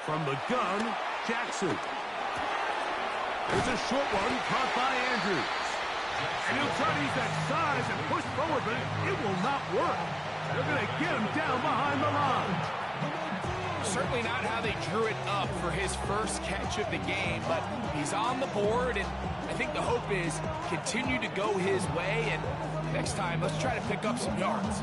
From the gun, Jackson. There's a short one caught by Andrews. And he'll try to use that size and push forward, but it will not work. They're going to get him down behind the line. Certainly not how they drew it up for his first catch of the game, but he's on the board, and I think the hope is continue to go his way, and next time, let's try to pick up some yards.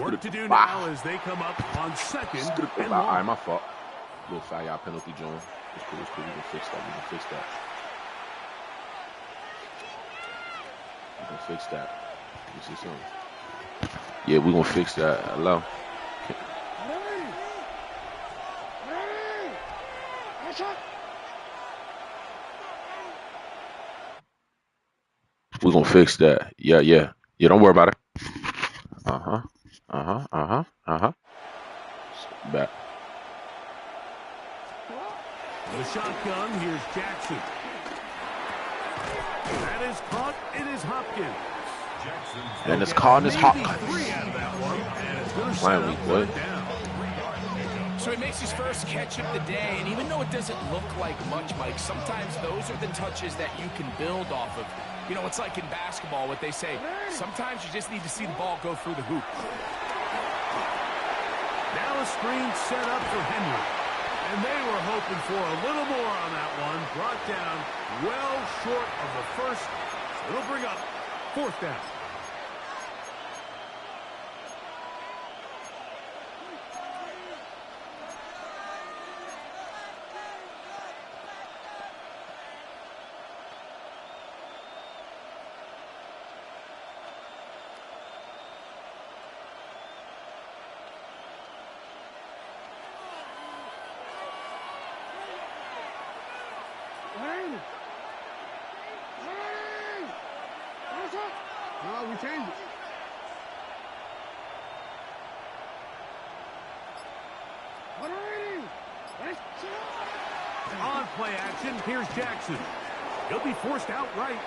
Work to do now as they come up on second and long. All right, my fault. Little foul, y'all penalty, John. It's cool, it's cool. We can fix that. We can fix that. We can fix that. You see something? Yeah, we gonna fix that. Hello. We're gonna fix that. Yeah. Yeah, don't worry about it. Back. The shotgun, here's Jackson. That is caught. It is Hopkins. And it's caught. It's Hopkins. Finally, what? So he makes his first catch of the day, and even though it doesn't look like much, Mike, sometimes those are the touches that you can build off of. You know, it's like in basketball, what they say, sometimes you just need to see the ball go through the hoop. Now a screen set up for Henry. And they were hoping for a little more on that one. Brought down well short of the first. So it'll bring up fourth down. No, we changed it. On play action, here's Jackson. He'll be forced out right.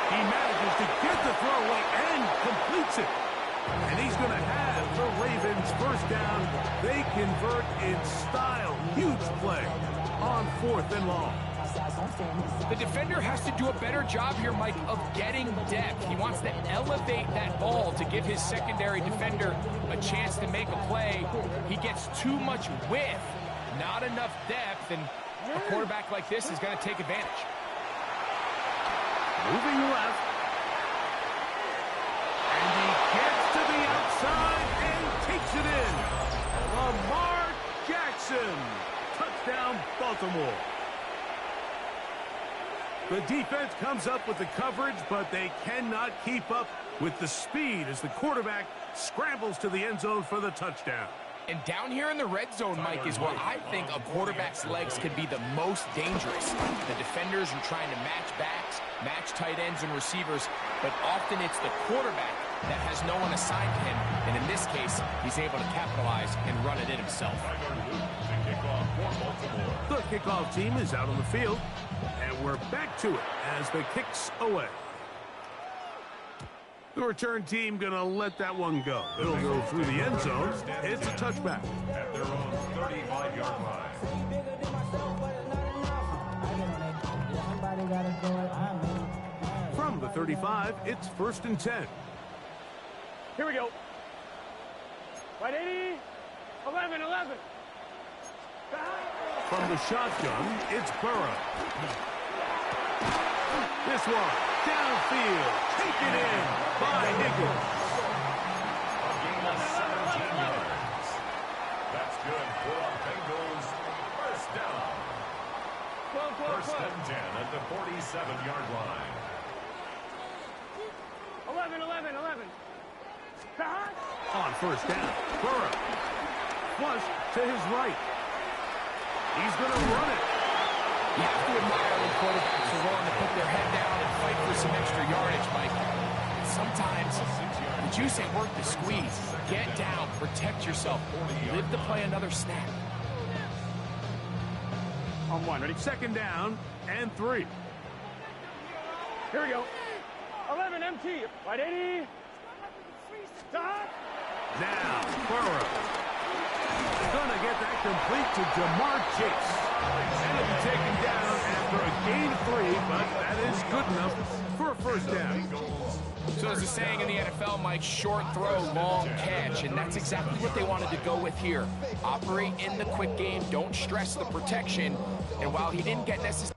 He manages to get the throwaway and completes it. And he's going to have the Ravens first down. They convert in style. Huge play on fourth and long. The defender has to do a better job here, Mike, of getting depth. He wants to elevate that ball to give his secondary defender a chance to make a play. He gets too much width, not enough depth, and a quarterback like this is going to take advantage. Moving left. And he gets to the outside and takes it in. Lamar Jackson. Touchdown, Baltimore. The defense comes up with the coverage, but they cannot keep up with the speed as the quarterback scrambles to the end zone for the touchdown. And down here in the red zone, Mike, is where I think a quarterback's legs can be the most dangerous. The defenders are trying to match backs, match tight ends and receivers, but often it's the quarterback that has no one assigned to him. And in this case, he's able to capitalize and run it in himself. The kickoff team is out on the field, and we're back to it as the kick's away. The return team going to let that one go. It'll go through the end zone. It's a touchback. At their own 35-yard line. From the 35, it's 1st and 10. Here we go. Right, 80, 11. From the shotgun, it's Burrow. This one, downfield, taken in by Higgins. A gain of 17 yards. That's good for Bengals. First down. First and 10 at the 46. 7-yard line. 11, 11, 11. Cut. On first down, Burrow. Flush to his right. He's going to run it. You have to admire when quarterbacks are willing to put their head down and fight for some extra yardage, Mike. Sometimes the juice ain't worth the squeeze. Get down, protect yourself, live to play another snap. On one, ready? Second down and 3. Here we go. 11, MT. Right 80. Stop. Now, Burrow. Gonna get that complete to Jamar Chase. And it'll be taken down after a gain of 3, but that is good enough for a first down. So there's a saying in the NFL, Mike, short throw, long catch, and that's exactly what they wanted to go with here. Operate in the quick game, don't stress the protection, and while he didn't get necessarily...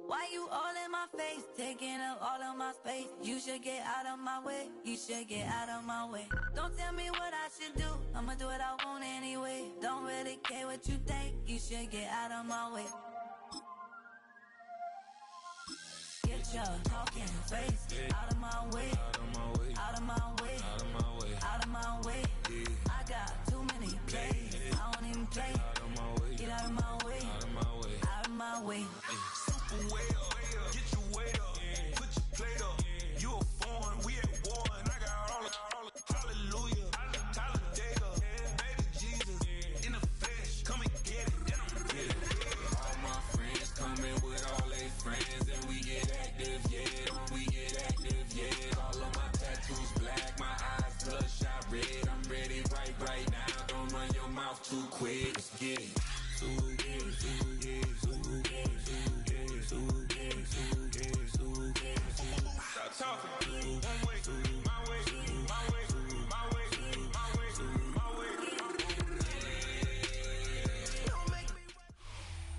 Why you all in my face, taking up all of my space? You should get out of my way, you should get out of my way. Don't tell me what I should do, I'ma do what I want anyway. Don't really care what you think, you should get out of my way. Get your talking face out of my way, out of my way, out of my way, out of my way, out of my way. I got too many plays, I don't even play. Get out of my way, out of my way, out of my way. Way up, get your weight up, put your plate up. You a foreign, we at war, and I got all the hallelujah, Talladega, baby Jesus, in the flesh, come and get it, and I'm get it. All my friends coming with all their friends, and we get active, yeah, we get active, yeah. All of my tattoos black, my eyes bloodshot red. I'm ready right now. Don't run your mouth too quick. Let's get it.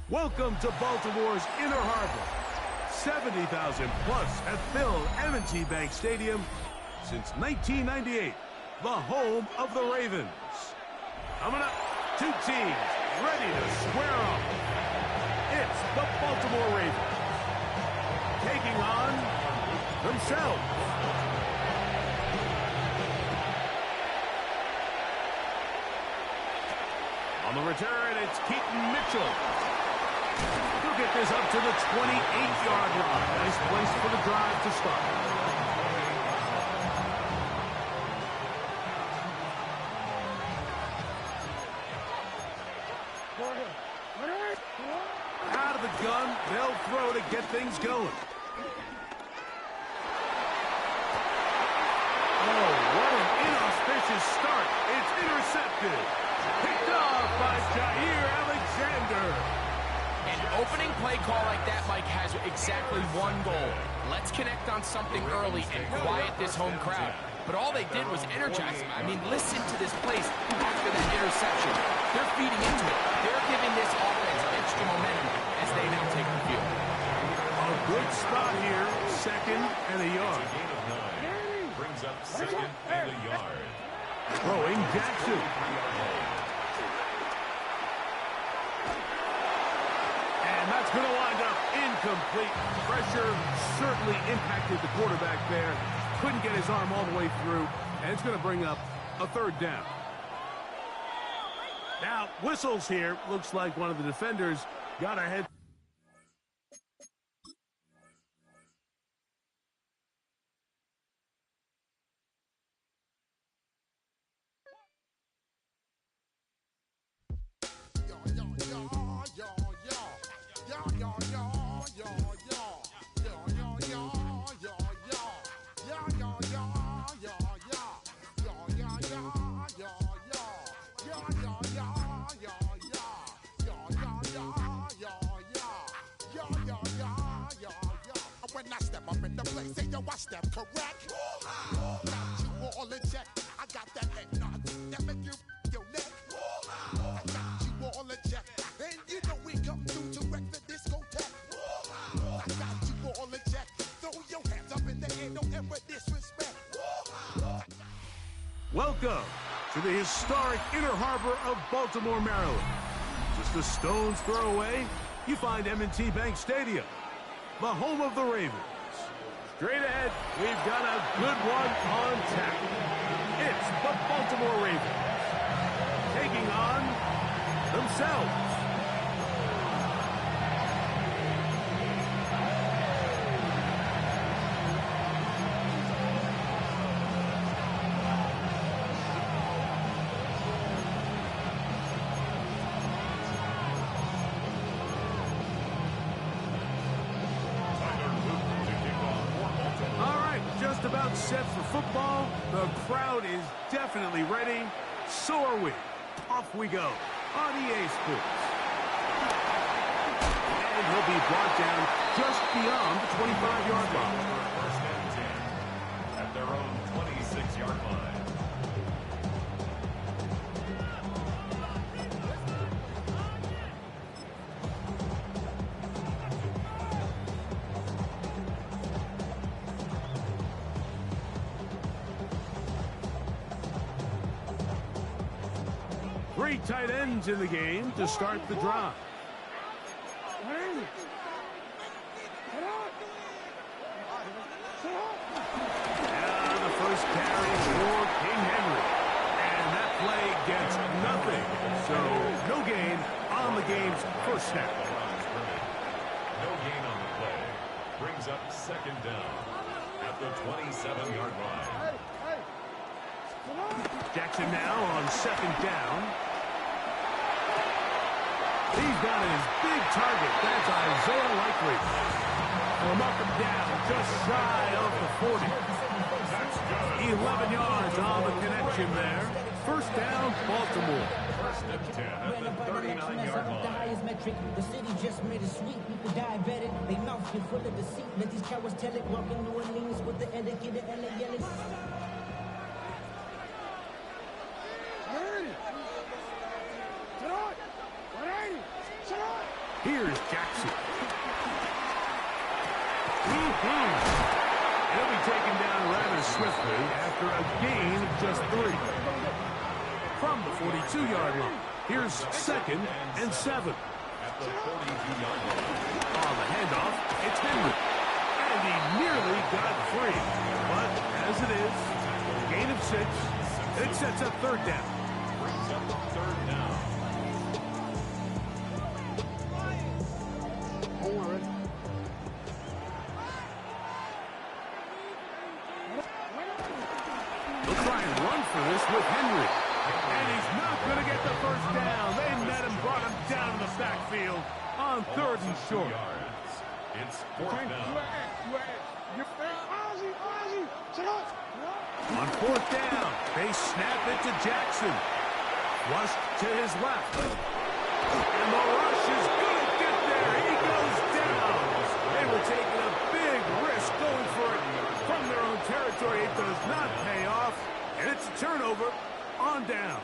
Welcome to Baltimore's Inner Harbor. 70,000 plus have filled M&T Bank Stadium since 1998, the home of the Ravens. Coming up, two teams ready to square off. It's the Baltimore Ravens taking on themselves. On the return, it's Keaton Mitchell. He'll get this up to the 28-yard line. Nice place for the drive to start. Out of the gun, they'll throw to get things going. Oh, what an inauspicious start. It's intercepted. Picked off by Jair Alexander. An opening play call like that, Mike, has exactly one goal. Let's connect on something early and quiet this home crowd. But all they did was energize them. I mean, listen to this place after that interception. They're feeding into it. They're giving this offense extra momentum as they now take the field. A good spot here, second and a yard. Gain of 9 brings up second and a yard. Throwing Jackson. And that's going to wind up incomplete. Pressure certainly impacted the quarterback there. Couldn't get his arm all the way through, and it's going to bring up a third down. Now, whistles here. Looks like one of the defenders got ahead. I step correct. Got you all in check. I got that head nod that make you your neck. I got you all in check. And you know we come through to wreck the discotheque. I got you all in check. Throw your hands up in the air, don't ever disrespect. Welcome to the historic Inner Harbor of Baltimore, Maryland. Just a stone's throw away, you find M&T Bank Stadium, the home of the Ravens. Straight ahead, we've got a good one on tap. It's the Baltimore Ravens taking on themselves. About set for football. The crowd is definitely ready. So are we. Off we go on EA Sports. And he'll be brought down just beyond the 25-yard line. First and 10 at their own 26-yard line. Three tight ends in the game to start the drive. Now the first carry for King Henry. And that play gets nothing. So no gain on the game's first snap. No gain on the play. Brings up second down at the 27-yard line. Jackson now on second down. He's got his big target. That's Isaiah Likely. He'll knock him down just shy of the 40. That's good. 11 yards on the connection there. First down, Baltimore. First and 10 at the 39-yard line. The city just made it sweet. People diabetic. They mouth get full of deceit. Let these cowards tell it. Walking New Orleans with the etiquette and LA yelling. Here's Jackson. He'll be taken down rather swiftly after a gain of just 3. From the 42-yard line, here's second and 7. At the 42-yard line. On the handoff, it's Henry. And he nearly got free. But as it is, gain of 6, it sets up third down. Brings up third down. They'll try and run for this with Henry. And he's not going to get the first down. They met him, brought him down to the backfield on third and short. It's fourth down. On fourth down, they snap it to Jackson. Flushed to his left. And the rush is going to get there. He goes down. They were taking a big risk going for it from their own territory. It does not pay off. And it's a turnover on down.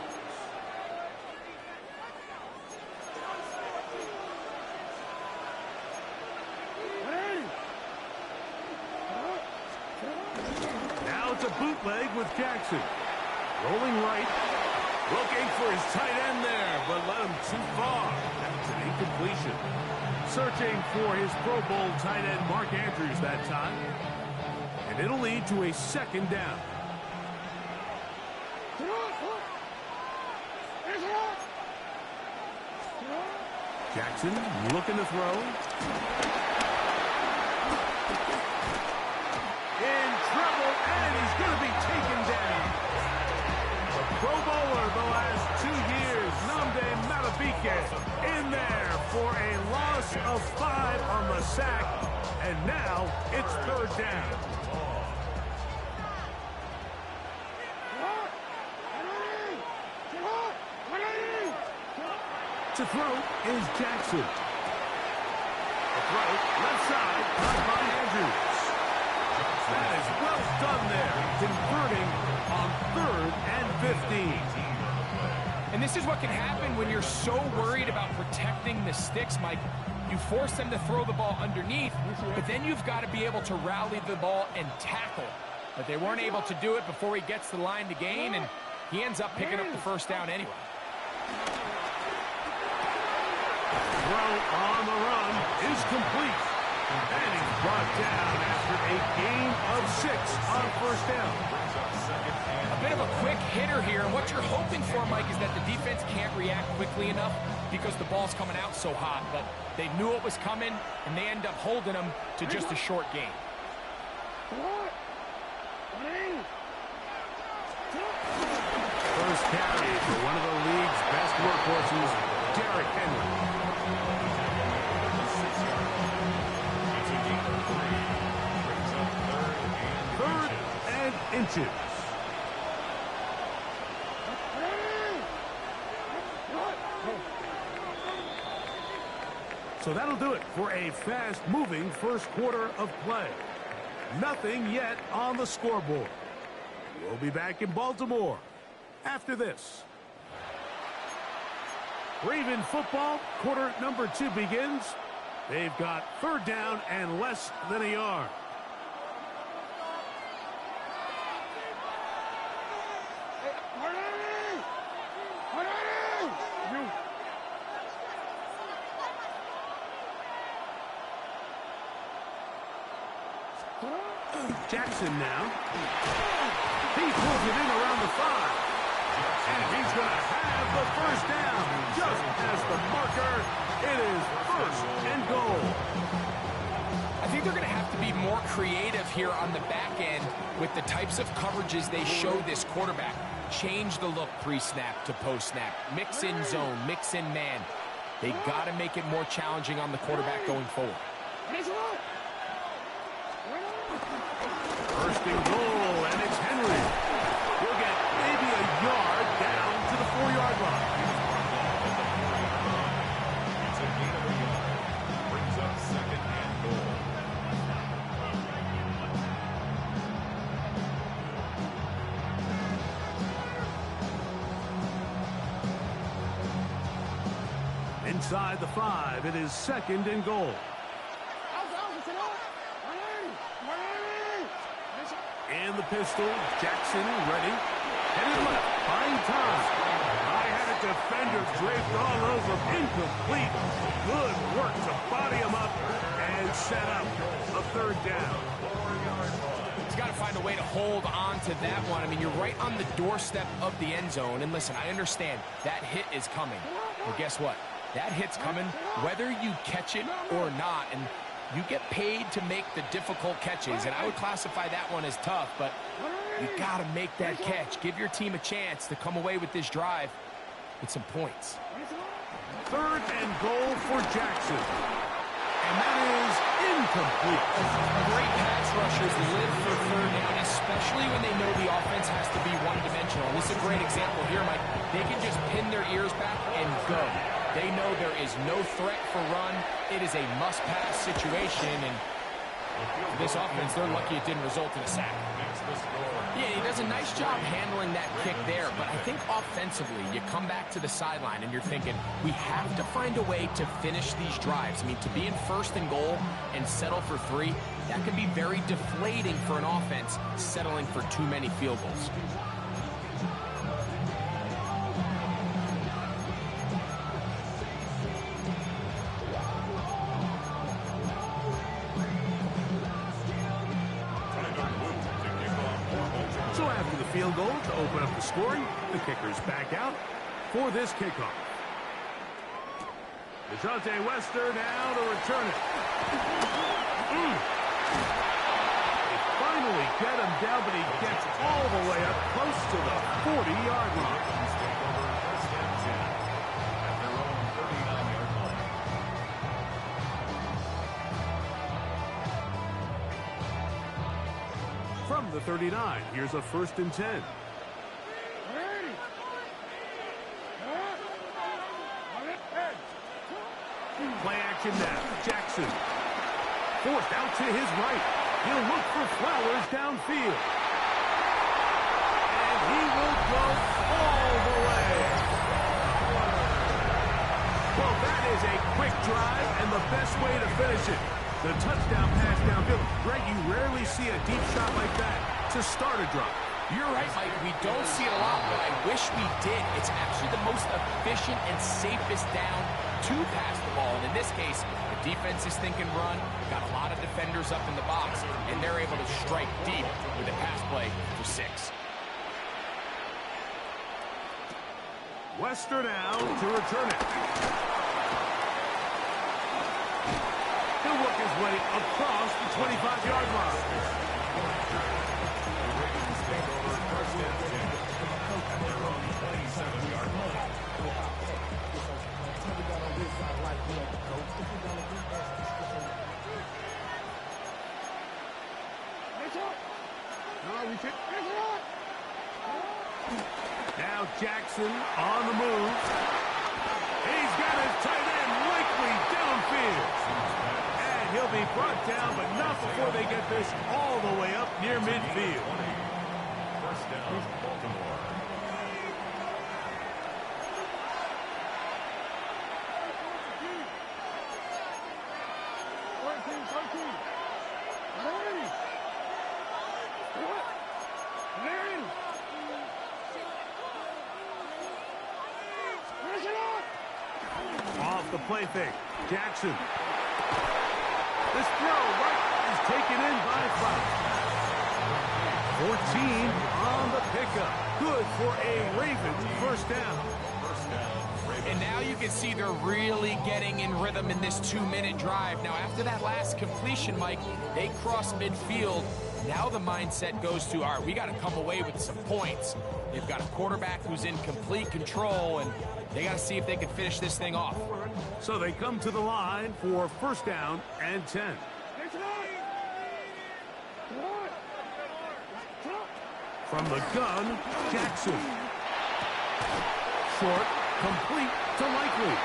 Now it's a bootleg with Jackson. Rolling right. Looking for his tight end there, but let him too far. That's an incompletion. Searching for his Pro Bowl tight end Mark Andrews that time. And it'll lead to a second down. Jackson looking to throw. In trouble, and he's going to be taken down. The Pro Bowler the last 2 years, Nnamdi Madubuike, in there for a loss of 5 on the sack. And now it's third down. To throw is Jackson. The throw, left side, caught by Andrews. That is well done there, converting on 3rd and 15. And this is what can happen when you're so worried about protecting the sticks, Mike. You force them to throw the ball underneath, but then you've got to be able to rally the ball and tackle. But they weren't able to do it before he gets the line to gain, and He ends up picking up the first down anyway. Throw on the run is complete. And he's brought down after a gain of 6 on first down. A bit of a quick hitter here, and what you're hoping for, Mike, is that the defense can't react quickly enough because the ball's coming out so hot. But they knew it was coming, and they end up holding him to just a short gain. First carry for one of the league's best workhorses, Derrick Henry. Third and inches. So that'll do it for a fast-moving first quarter of play. Nothing yet on the scoreboard. We'll be back in Baltimore after this. Raven football, quarter number 2 begins. They've got third down and less than a yard. Jackson now. He pulls it in around the 5. And he's going to have the first down. Just as the marker, it is first and goal. I think they're going to have to be more creative here on the back end with the types of coverages they show this quarterback. Change the look pre-snap to post-snap. Mix in zone, mix in man. They got to make it more challenging on the quarterback going forward. First and goal, and it's Henry. He'll get maybe a yard down to the 4-yard line. It's a gain of a yard. Brings up second and goal. Inside the 5, it is second and goal. And the pistol, Jackson ready. Headed left, find time. I had a defender draped all over him. Incomplete. Good work to body him up and set up a third down. He's got to find a way to hold on to that one. I mean, you're right on the doorstep of the end zone. And listen, I understand that hit is coming. But guess what? That hit's coming whether you catch it or not. And you get paid to make the difficult catches, and I would classify that one as tough, but you got to make that catch. Give your team a chance to come away with this drive with some points. Third and goal for Jackson. And that is incomplete. Great pass rushers live for third down, especially when they know the offense has to be one-dimensional. This is a great example here, Mike. They can just pin their ears back and go. They know there is no threat for run. It is a must-pass situation, and for this offense, they're lucky it didn't result in a sack. Yeah, he does a nice job handling that kick there, but I think offensively, you come back to the sideline and you're thinking, we have to find a way to finish these drives. I mean, to be in first and goal and settle for 3, that can be very deflating for an offense settling for too many field goals. So after the field goal to open up the scoring, the kicker's back out for this kickoff. DeJounte Wester now to return it. They finally get him down, but he gets all the way up close to the 40-yard line. From the 39, here's a first and 10. Play action now. Jackson. Forced out to his right. He'll look for Flowers downfield. And he will go all the way. Well, that is a quick drive and the best way to finish it. The touchdown pass downfield. Greg, you rarely see a deep shot like that to start a drive. You're right, Mike. We don't see it a lot, but I wish we did. It's actually the most efficient and safest down to pass the ball. And in this case, the defense is thinking run, got a lot of defenders up in the box, and they're able to strike deep with a pass play for 6. Wester now to return it. He'll work his way across the 25-yard line. Now Jackson on the move. He's got his tight end likely downfield. And he'll be brought down, but not before they get this all the way up near midfield. First down, Baltimore. Off the play fake. Jackson. This throw right is taken in by Flowers. 14 on the pickup. Good for a Ravens first down. And now you can see they're really getting in rhythm in this 2-minute drive. Now, after that last completion, Mike, they cross midfield. Now the mindset goes to, all right, we got to come away with some points. They've got a quarterback who's in complete control, and they got to see if they can finish this thing off. So they come to the line for first down and 10. From the gun, Jackson. Short, complete to Likely. You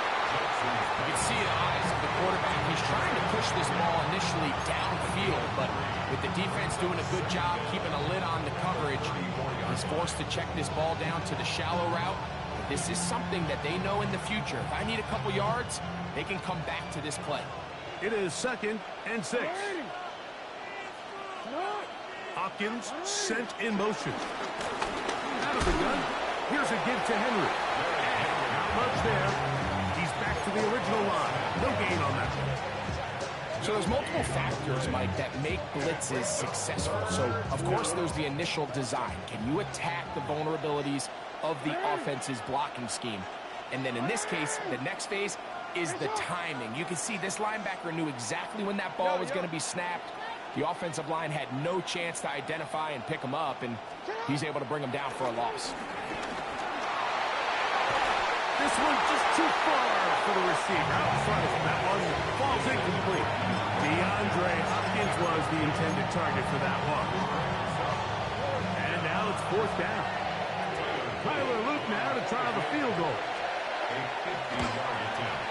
can see the eyes of the quarterback. He's trying to push this ball initially downfield, but with the defense doing a good job keeping a lid on the coverage, he's forced to check this ball down to the shallow route. This is something that they know in the future. If I need a couple yards, they can come back to this play. It is 2nd and 6. Hopkins sent in motion. Out of the gun. Here's a give to Henry. And not much there. He's back to the original line. No gain on that one. So there's multiple factors, Mike, that make blitzes successful. So, of course, there's the initial design. Can you attack the vulnerabilities of the offense's blocking scheme? And then in this case, the next phase is the timing. You can see this linebacker knew exactly when that ball was going to be snapped. The offensive line had no chance to identify and pick him up, and he's able to bring him down for a loss. This one's just too far for the receiver. Out in front of him. That one falls incomplete. DeAndre Hopkins was the intended target for that one. And now it's 4th down. Tyler Luke now to try the field goal. A 50-yard attempt.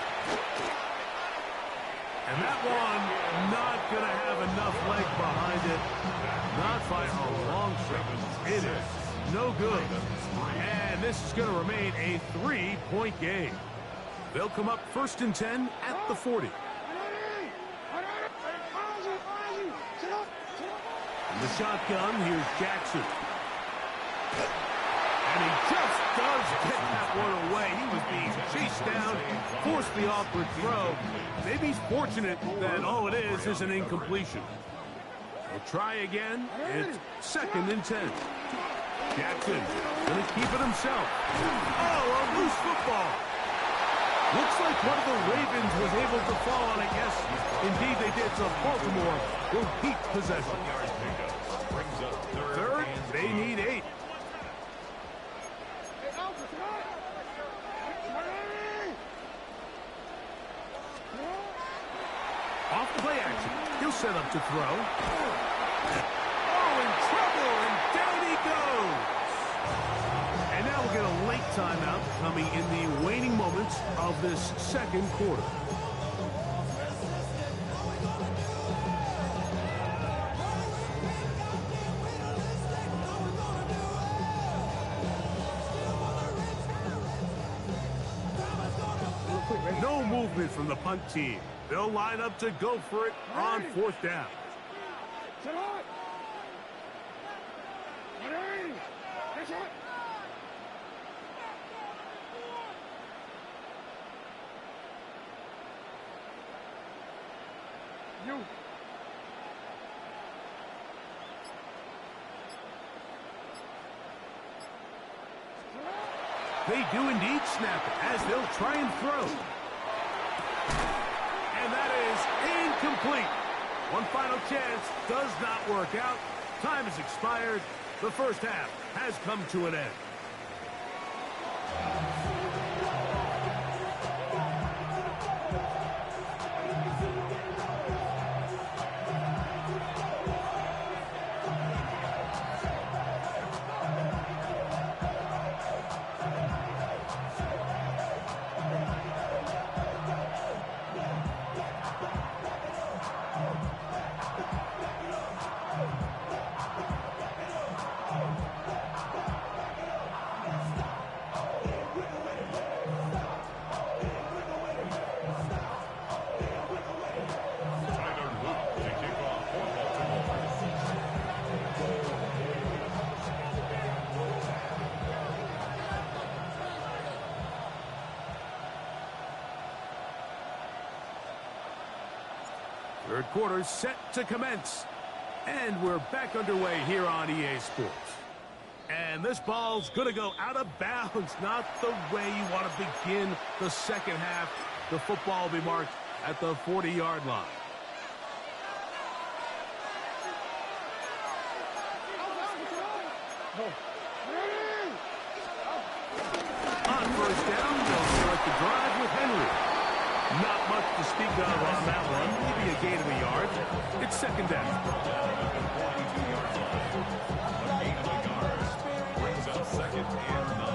And that one not going to have enough leg behind it. Not by a long shot. It is no good. And this is going to remain a 3-point game. They'll come up 1st and 10 at the 40. In the shotgun, here's Jackson. And he just does get that one away. He was being chased down, forced the awkward throw. Maybe he's fortunate that all it is an incompletion. He'll try again. It's 2nd and 10. Jackson going to keep it himself. Oh, a loose football. Looks like one of the Ravens was able to fall on it. Yes, indeed they did. So Baltimore will keep possession. Third, they need 8. Off play action. He'll set up to throw. Oh, in trouble, and down he goes. And now we'll get a late timeout coming in the waning moments of this 2nd quarter. No movement from the punt team. They'll line up to go for it on 4th down. You. They do indeed snap it as they'll try and throw. And that is incomplete. One final chance does not work out. Time has expired. The first half has come to an end. Third quarter set to commence. And we're back underway here on EA Sports. And this ball's going to go out of bounds. Not the way you want to begin the second half. The football will be marked at the 40-yard line. On first down, they'll start the drive with Henry. Not much to speak of on that one. Maybe a gain of a yard. It's second down. Brings up second and 9.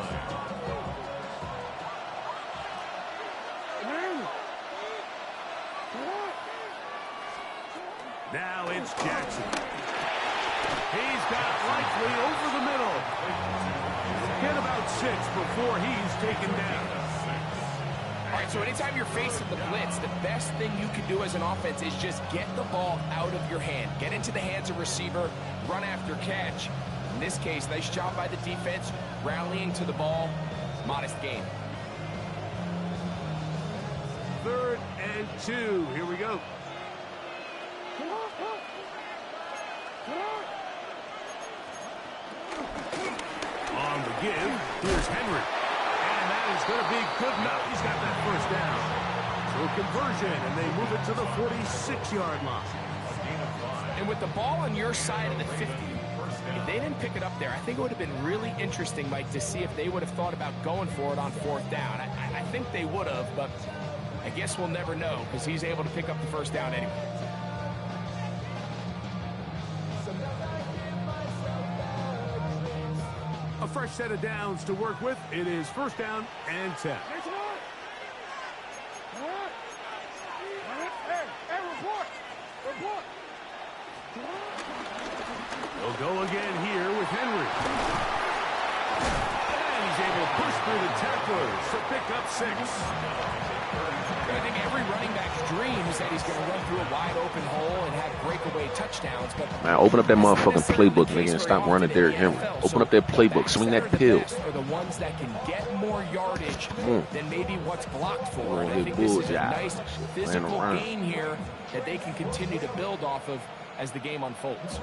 Now it's Jackson. He's got Likely over the middle. Get about 6 before he's taken down. All right, so anytime you're facing the blitz, the best thing you can do as an offense is just get the ball out of your hand. Get into the hands of receiver, run after catch. In this case, nice job by the defense, rallying to the ball. Modest gain. 3rd and 2. Here we go. On the give, here's Henry. And that is going to be good enough. He's got that first down. So conversion, and they move it to the 46-yard line. And with the ball on your side of the 50, if they didn't pick it up there, I think it would have been really interesting, Mike, to see if they would have thought about going for it on 4th down. I think they would have, but I guess we'll never know because he's able to pick up the first down anyway. A fresh set of downs to work with. It is 1st down and 10. They'll go again here with Henry. And he's able to push through the tacklers to pick up 6. I think every running back's dream is that he's going to run through a wide open hole and have breakaway touchdowns. But man, open up that motherfucking playbook, nigga, and stop running Derrick Henry. Open up that playbook, swing that pill. Are the ones that can get more yardage than maybe what's blocked for. And I think this is a nice physical gain here that they can continue to build off of as the game unfolds.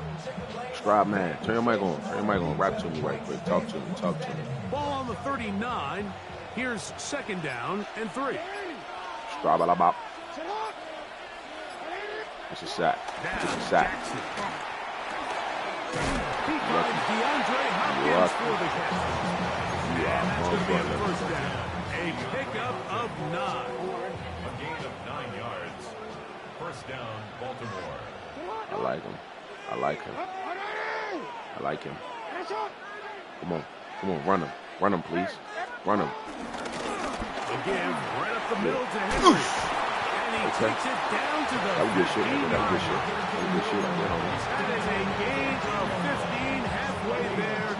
Scribe man, turn your mic on. Turn your mic on. Rap to me right quick. Talk to me. Talk to me. Ball on the 39. Here's 2nd down and 3. Scribe a la bop. It's a sack. It's a sack. He finds DeAndre Hopkins for the catch. And that's going to be a first down. A pickup of 9. A gain of 9 yards. First down, Baltimore. I like him. I like him. I like him. Come on. Come on. Run him. Run him, please. Run him. Again, right up the middle to Henry. And he takes it down to the 15-yard line. That was good shit. That was good shit. That was good shit. That is a gain of 15 halfway there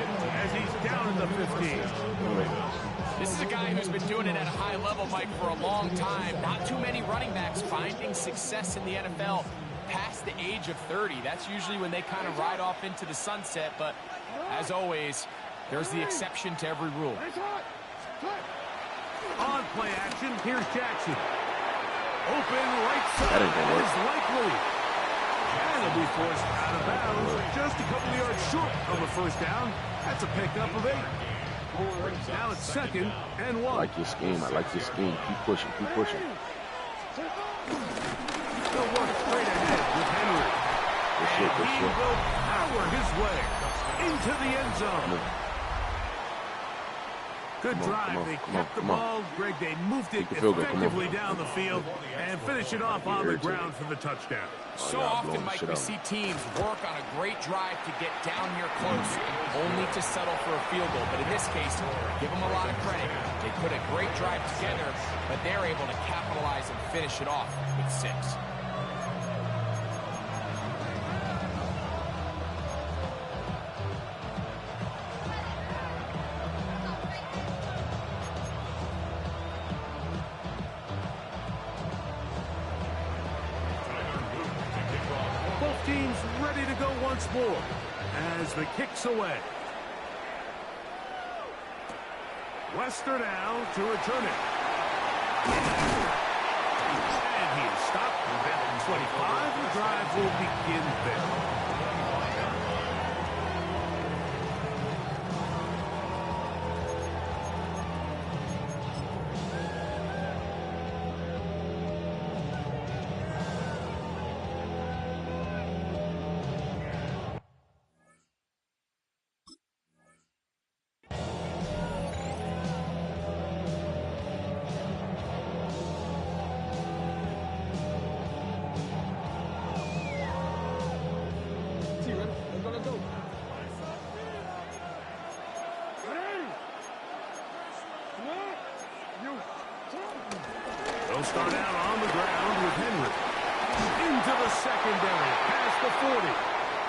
as he's down in the 15. This is a guy who's been doing it at a high level, Mike, for a long time. Not too many running backs finding success in the NFL past the age of 30. That's usually when they kind of ride off into the sunset. But as always, There's the exception to every rule. On play action, here's Jackson. Open right side. That ain't gonna work. Is likely. And he'll be forced out of bounds. Just a couple of yards short of a first down. That's a pickup of 8. Now it's 2nd and 1. I like your scheme. I like your scheme. Keep pushing. Keep pushing. They'll work straight ahead with Henry. Good shit. Good He shit. will power his way into the end zone. Good drive. They kept the ball. Greg, they moved it effectively down the field and finish it off on the ground for the touchdown. So often, Mike, we see teams work on a great drive to get down here close, only to settle for a field goal. But in this case, give them a lot of credit. They put a great drive together, but they're able to capitalize and finish it off with 6. Both teams ready to go once more as the kick's away. Wester now to return it. And he is stopped at 25. The drive will begin there. They'll start out on the ground with Henry. Into the secondary, past the 40.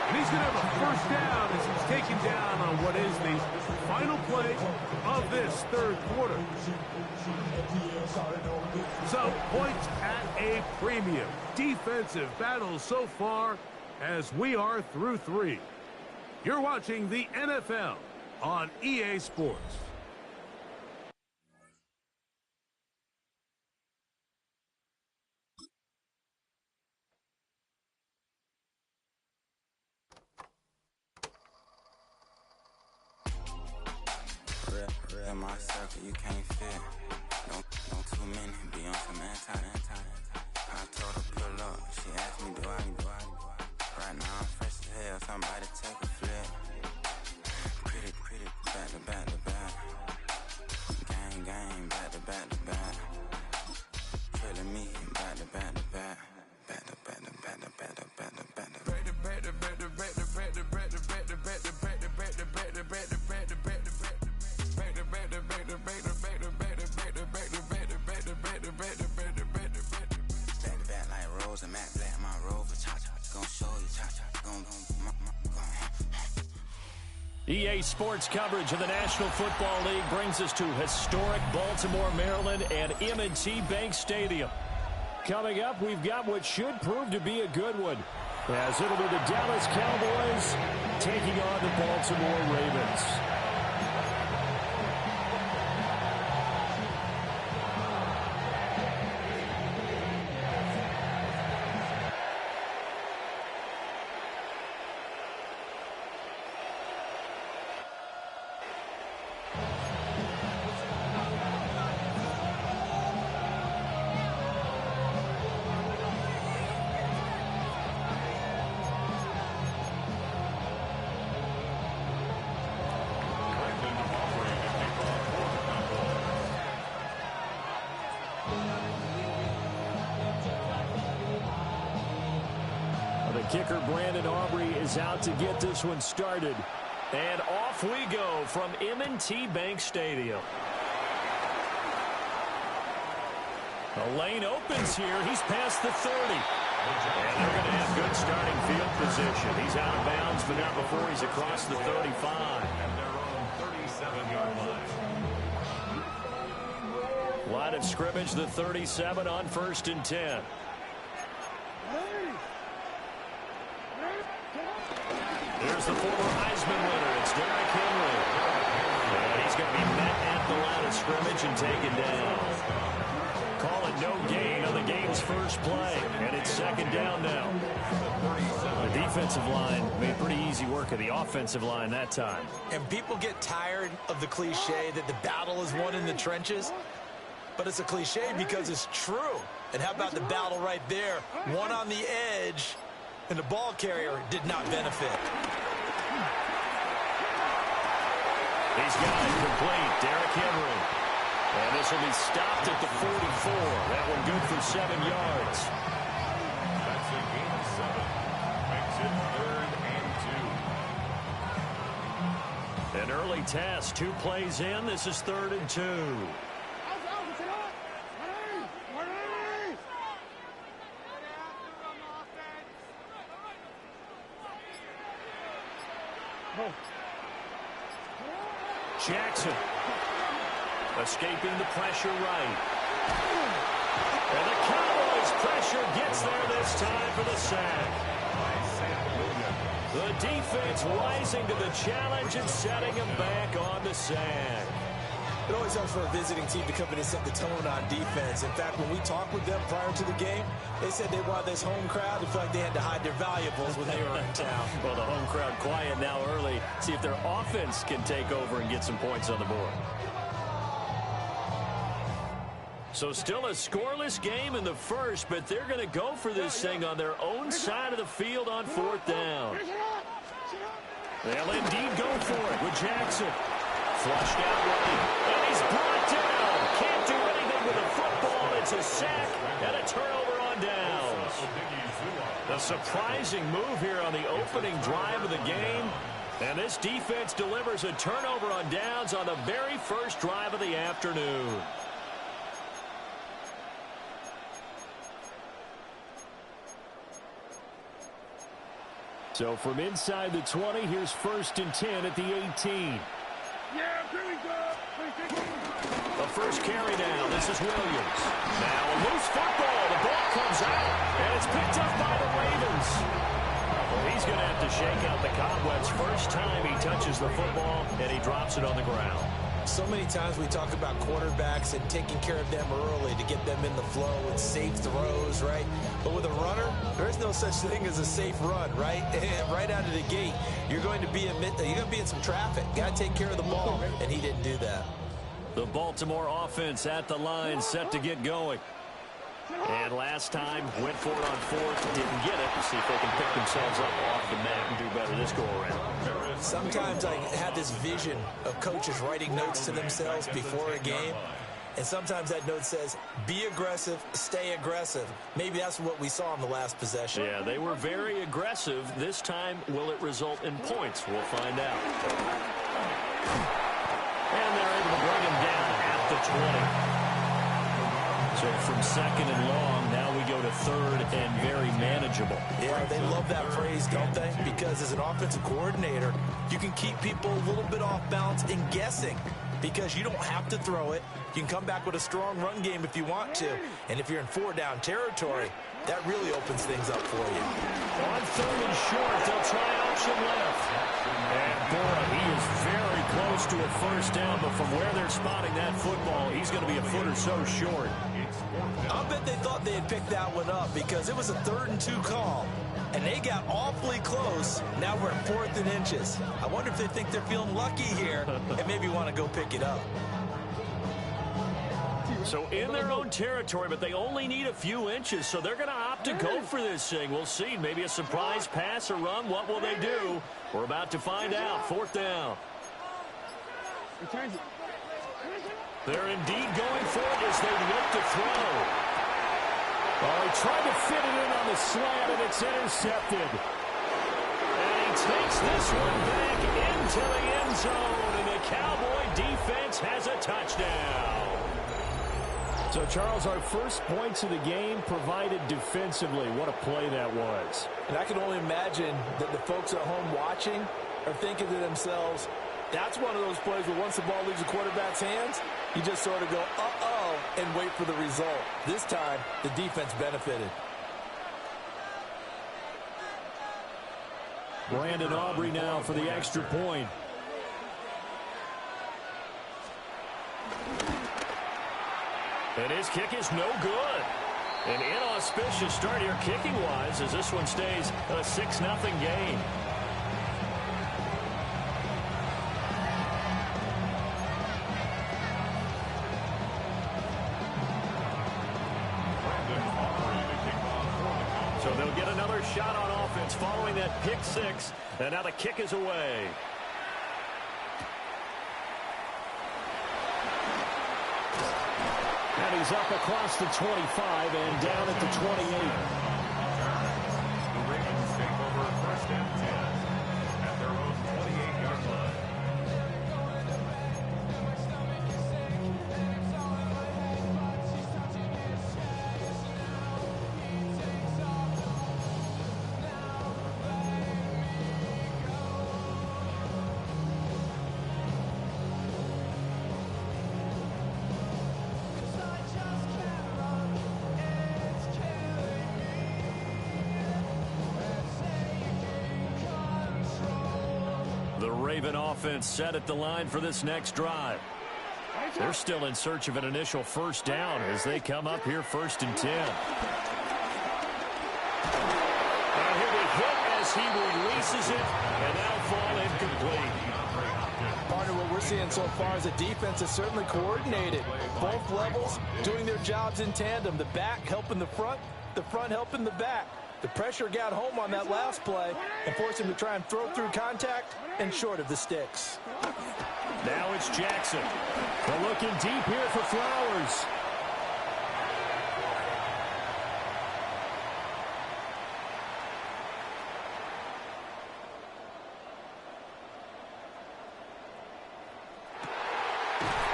And he's going to have a first down as he's taken down on what is the final play of this 3rd quarter. So, points at a premium. Defensive battle so far as we are through 3. You're watching the NFL on EA Sports. Real my circle, you can't fit. Don't too many be on some anti. I told her pull up, she asked me do I. Right now I'm fresh as hell, somebody take a flip. Pretty, back to back. Gang, back to back. Killing me, back to back. EA Sports coverage of the National Football League brings us to historic Baltimore, Maryland and M&T Bank Stadium. Coming up, we've got what should prove to be a good one, as it'll be the Dallas Cowboys taking on the Baltimore Ravens. Kicker Brandon Aubrey is out to get this one started. And off we go from M&T Bank Stadium. The lane opens here. He's past the 30. And they're going to have good starting field position. He's out of bounds, but not before he's across the 35. And they're on 37-yard line. Line of scrimmage, the 37 on 1st and 10. Here's the former Heisman winner. It's Derrick Henry. And he's going to be met at the line of scrimmage and taken down. Call it no gain on the game's first play. And it's second down now. The defensive line made pretty easy work of the offensive line that time. And people get tired of the cliche that the battle is won in the trenches. But it's a cliche because it's true. And how about the battle right there? One on the edge, and the ball carrier did not benefit. He's got it complete. Derrick Henry. And this will be stopped at the 44. That one good for 7 yards. That's a gain of 7. Makes it 3rd and 2. An early test. 2 plays in. This is 3rd and 2. Jackson escaping the pressure right. And the Cowboys pressure gets there this time for the sack. The defense rising to the challenge and setting him back on the sack. It always helps for a visiting team to come in and set the tone on defense. In fact, when we talked with them prior to the game, they said they wanted this home crowd to feel like they had to hide their valuables when they were in town. Well, the home crowd quiet now early. See if their offense can take over and get some points on the board. So still a scoreless game in the first, but they're going to go for this thing on their own side of the field on 4th down. They'll indeed go for it with Jackson. Flushed out right, and he's brought down. Can't do anything with the football. It's a sack and a turnover on downs. A surprising move here on the opening drive of the game. And this defense delivers a turnover on downs on the very first drive of the afternoon. So from inside the 20, here's 1st and 10 at the 18. Yeah, here we go. The first carry down. This is Williams. Now a loose football. The ball comes out, and it's picked up by the Ravens. Well, he's going to have to shake out the cobwebs first time he touches the football, and he drops it on the ground. So many times we talk about quarterbacks and taking care of them early to get them in the flow with safe throws, right? But with a runner, there's no such thing as a safe run, right? Right out of the gate, you're going to be in some traffic. Got to take care of the ball, and he didn't do that. The Baltimore offense at the line, set to get going. And last time, went for it on 4th, didn't get it. We'll see if they can pick themselves up off the mat and do better this go-around. Sometimes I have this vision of coaches writing notes to themselves before a game, and sometimes that note says, be aggressive, stay aggressive. Maybe that's what we saw in the last possession. Yeah, they were very aggressive. This time, will it result in points? We'll find out. And they're able to bring him down at the 20. So from 2nd and long, now we go to 3rd and very manageable. Yeah, they love that phrase, don't they? Because as an offensive coordinator, you can keep people a little bit off balance and guessing because you don't have to throw it. You can come back with a strong run game if you want to. And if you're in 4-down territory, that really opens things up for you. On 3rd and short, they'll try option left. And boy, he is very close to a first down, but from where they're spotting that football, he's going to be a foot or so short. I'll bet they thought they had picked that one up because it was a 3rd and 2 call, and they got awfully close. Now we're at 4th and inches. I wonder if they think they're feeling lucky here and maybe want to go pick it up. So in their own territory, but they only need a few inches, so they're going to opt to go for this thing. We'll see. Maybe a surprise pass or run. What will they do? We're about to find out. 4th down. They're indeed going for it as they look to throw. Well, he tried to fit it in on the slant, and it's intercepted. And he takes this one back into the end zone, and the Cowboy defense has a touchdown. So, Charles, our first points of the game provided defensively. What a play that was. And I can only imagine that the folks at home watching are thinking to themselves, that's one of those plays where once the ball leaves the quarterback's hands, you just sort of go, uh-oh, and wait for the result. This time, the defense benefited. Brandon Aubrey now for the extra point. And his kick is no good. An inauspicious start here kicking-wise as this one stays a 6-0 game. So they'll get another shot on offense following that pick six. And now the kick is away. And he's up across the 25 and down at the 28. The Ravens take over 1st and 10 at their own 28-yard line. Raven offense set at the line for this next drive. They're still in search of an initial first down as they come up here 1st and 10. And he'll be hit as he releases it, and that'll fall incomplete. Partner, what we're seeing so far is the defense is certainly coordinated. Both levels doing their jobs in tandem. The back helping the front helping the back. The pressure got home on that last play and forced him to try and throw through contact and short of the sticks. Now it's Jackson. They're looking deep here for Flowers.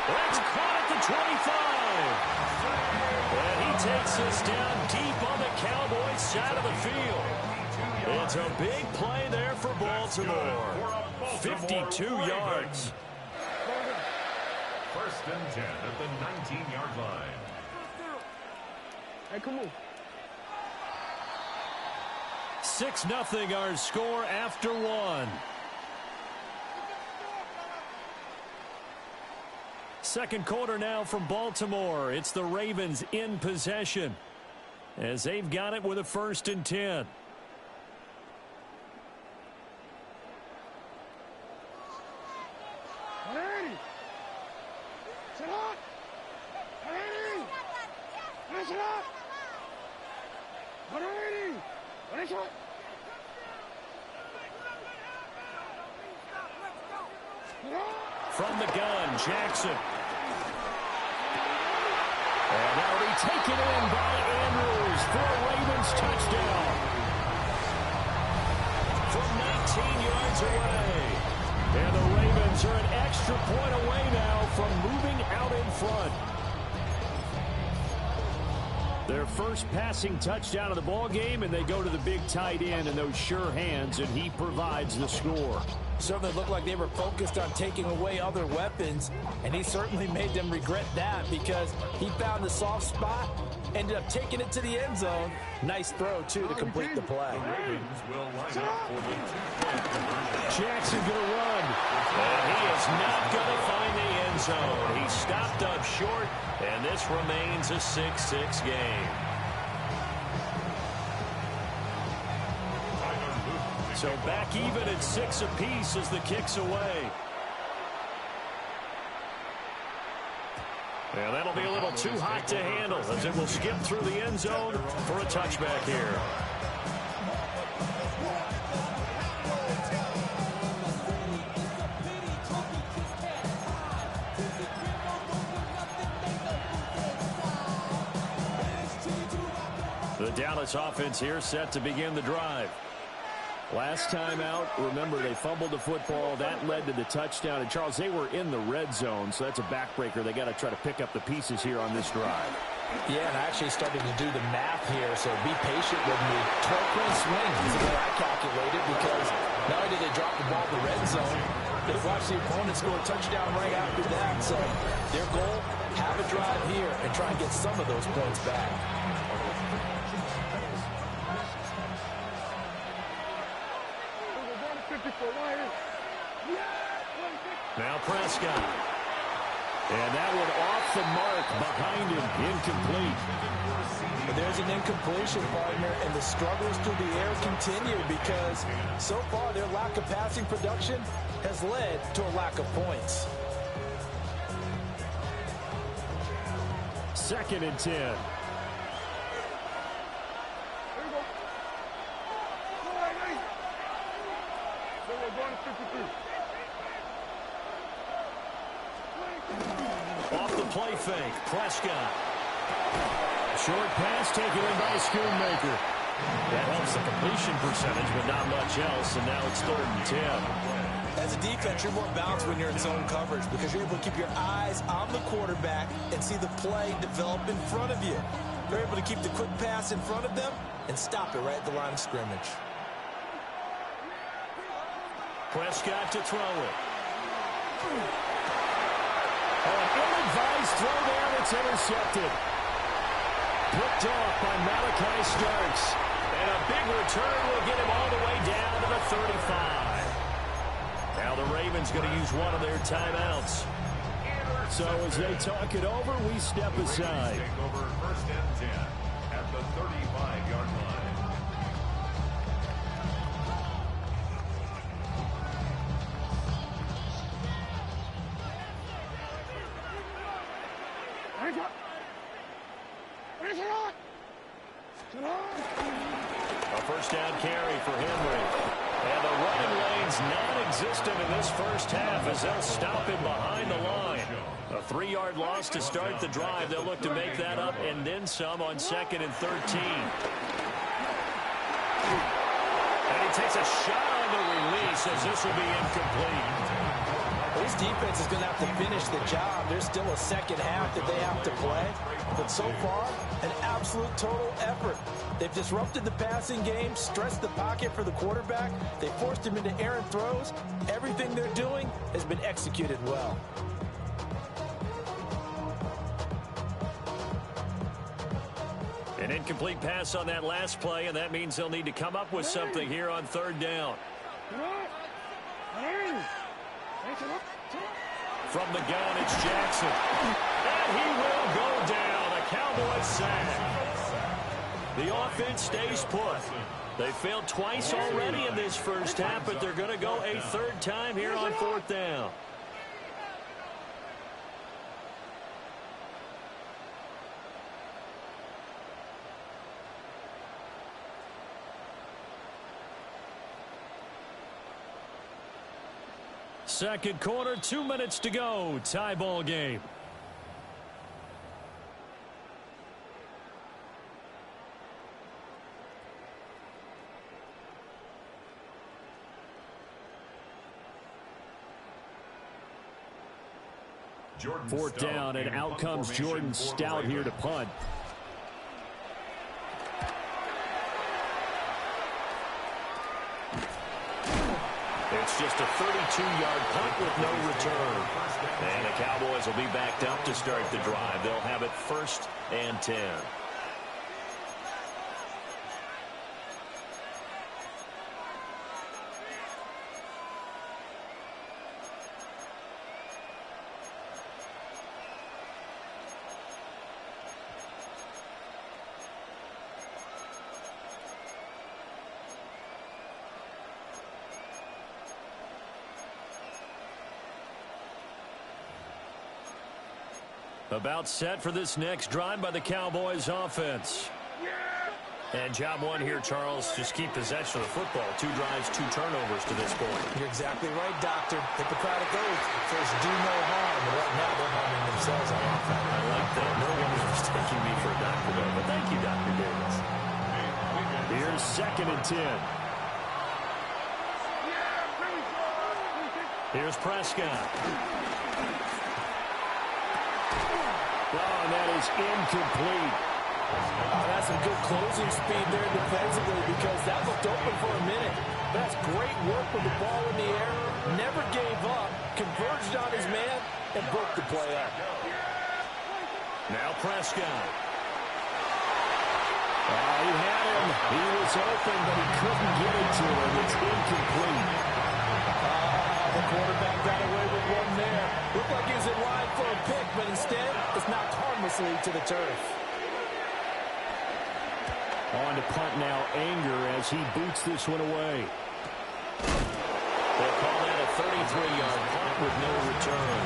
It's caught at the 25. And he takes us down deep on the Cowboys side of the field. It's a big play there for Baltimore. 52 yards. 1st and 10 at the 19-yard line. Hey, come on. 6-0 our score after one. Second quarter now from Baltimore. It's the Ravens in possession as they've got it with a 1st and 10. From the gun, Jackson. And that'll be taken in by Andrews for a Ravens touchdown. From 19 yards away. And the Ravens are an extra point away now from moving out in front. Their first passing touchdown of the ball game, and they go to the big tight end and those sure hands, and he provides the score. Certainly looked like they were focused on taking away other weapons, and he certainly made them regret that because he found the soft spot, ended up taking it to the end zone. Nice throw, too, to complete the play. Jackson going to run, and he is not going to find the end zone. He stopped up short, and this remains a 6-6 game. So back even at 6 apiece as the kick's away. And that'll be a little too hot to handle as it will skip through the end zone for a touchback here. The Dallas offense here set to begin the drive. Last time out, remember, they fumbled the football. That led to the touchdown. And, Charles, they were in the red zone, so that's a backbreaker. They got to try to pick up the pieces here on this drive. Yeah, and I actually started to do the math here, so be patient with me. 12-point swing is the way I calculated because not only did they drop the ball in the red zone, they watched the opponent score a touchdown right after that. So their goal, have a drive here and try and get some of those points back. Now Prescott. And that one off the mark behind him, incomplete. But there's an incompletion, partner, and the struggles through the air continue because so far their lack of passing production has led to a lack of points. 2nd and 10. Off the play fake, Prescott. Short pass taken in by Schoonmaker. That helps the completion percentage, but not much else, and now it's 3rd and 10. As a defense, you're more balanced when you're in zone coverage because you're able to keep your eyes on the quarterback and see the play develop in front of you. You're able to keep the quick pass in front of them and stop it right at the line of scrimmage. Prescott to throw it. An ill-advised throw there that's intercepted. Picked off by Malachi Starks. And a big return will get him all the way down to the 35. Now the Ravens going to use one of their timeouts. So as they talk it over, we step aside. Take over 1st and 10 at the 35-yard line. A 1st down carry for Henry. And the running lane's non-existent in this first half as they'll stop him behind the line. A 3-yard loss to start the drive. They'll look to make that up and then some on 2nd and 13. And he takes a shot on the release as this will be incomplete. This defense is going to have to finish the job. There's still a second half that they have to play. But so far, an absolute total effort. They've disrupted the passing game, stressed the pocket for the quarterback. They forced him into errant throws. Everything they're doing has been executed well. An incomplete pass on that last play, and that means they'll need to come up with something here on 3rd down. From the gun, it's Jackson. And he will go down. A Cowboys sack. The offense stays put. They failed twice already in this first half, but they're going to go a 3rd time here on 4th down. Second quarter, 2 minutes to go. Tie ball game. Jordan 4th down, and out comes Jordan Stout here to punt. It's just a 32-yard punt with no return. And the Cowboys will be backed up to start the drive. They'll have it 1st and 10. About set for this next drive by the Cowboys offense. And job one here, Charles, just keep possession of the football. 2 drives, 2 turnovers to this point. You're exactly right, Doctor. Hippocratic oath. First, do no harm. And right now, they're harming themselves on offense. I like that. No one is mistaking me for a doctor, though. But thank you, Dr. Davis. Here's 2nd and 10. Here's Prescott. Oh, and that is incomplete. That's some good closing speed there defensively because that looked open for a minute. That's great work with the ball in the air. Never gave up. Converged on his man and broke the play up. Now Prescott. He had him. He was open, but he couldn't get it to him. It's incomplete. The quarterback got away with one there. Looked like he was in line for a pick, but instead it's knocked harmlessly to the turf. On to punt now, Anger, as he boots this one away. They'll call that a 33-yard punt with no return.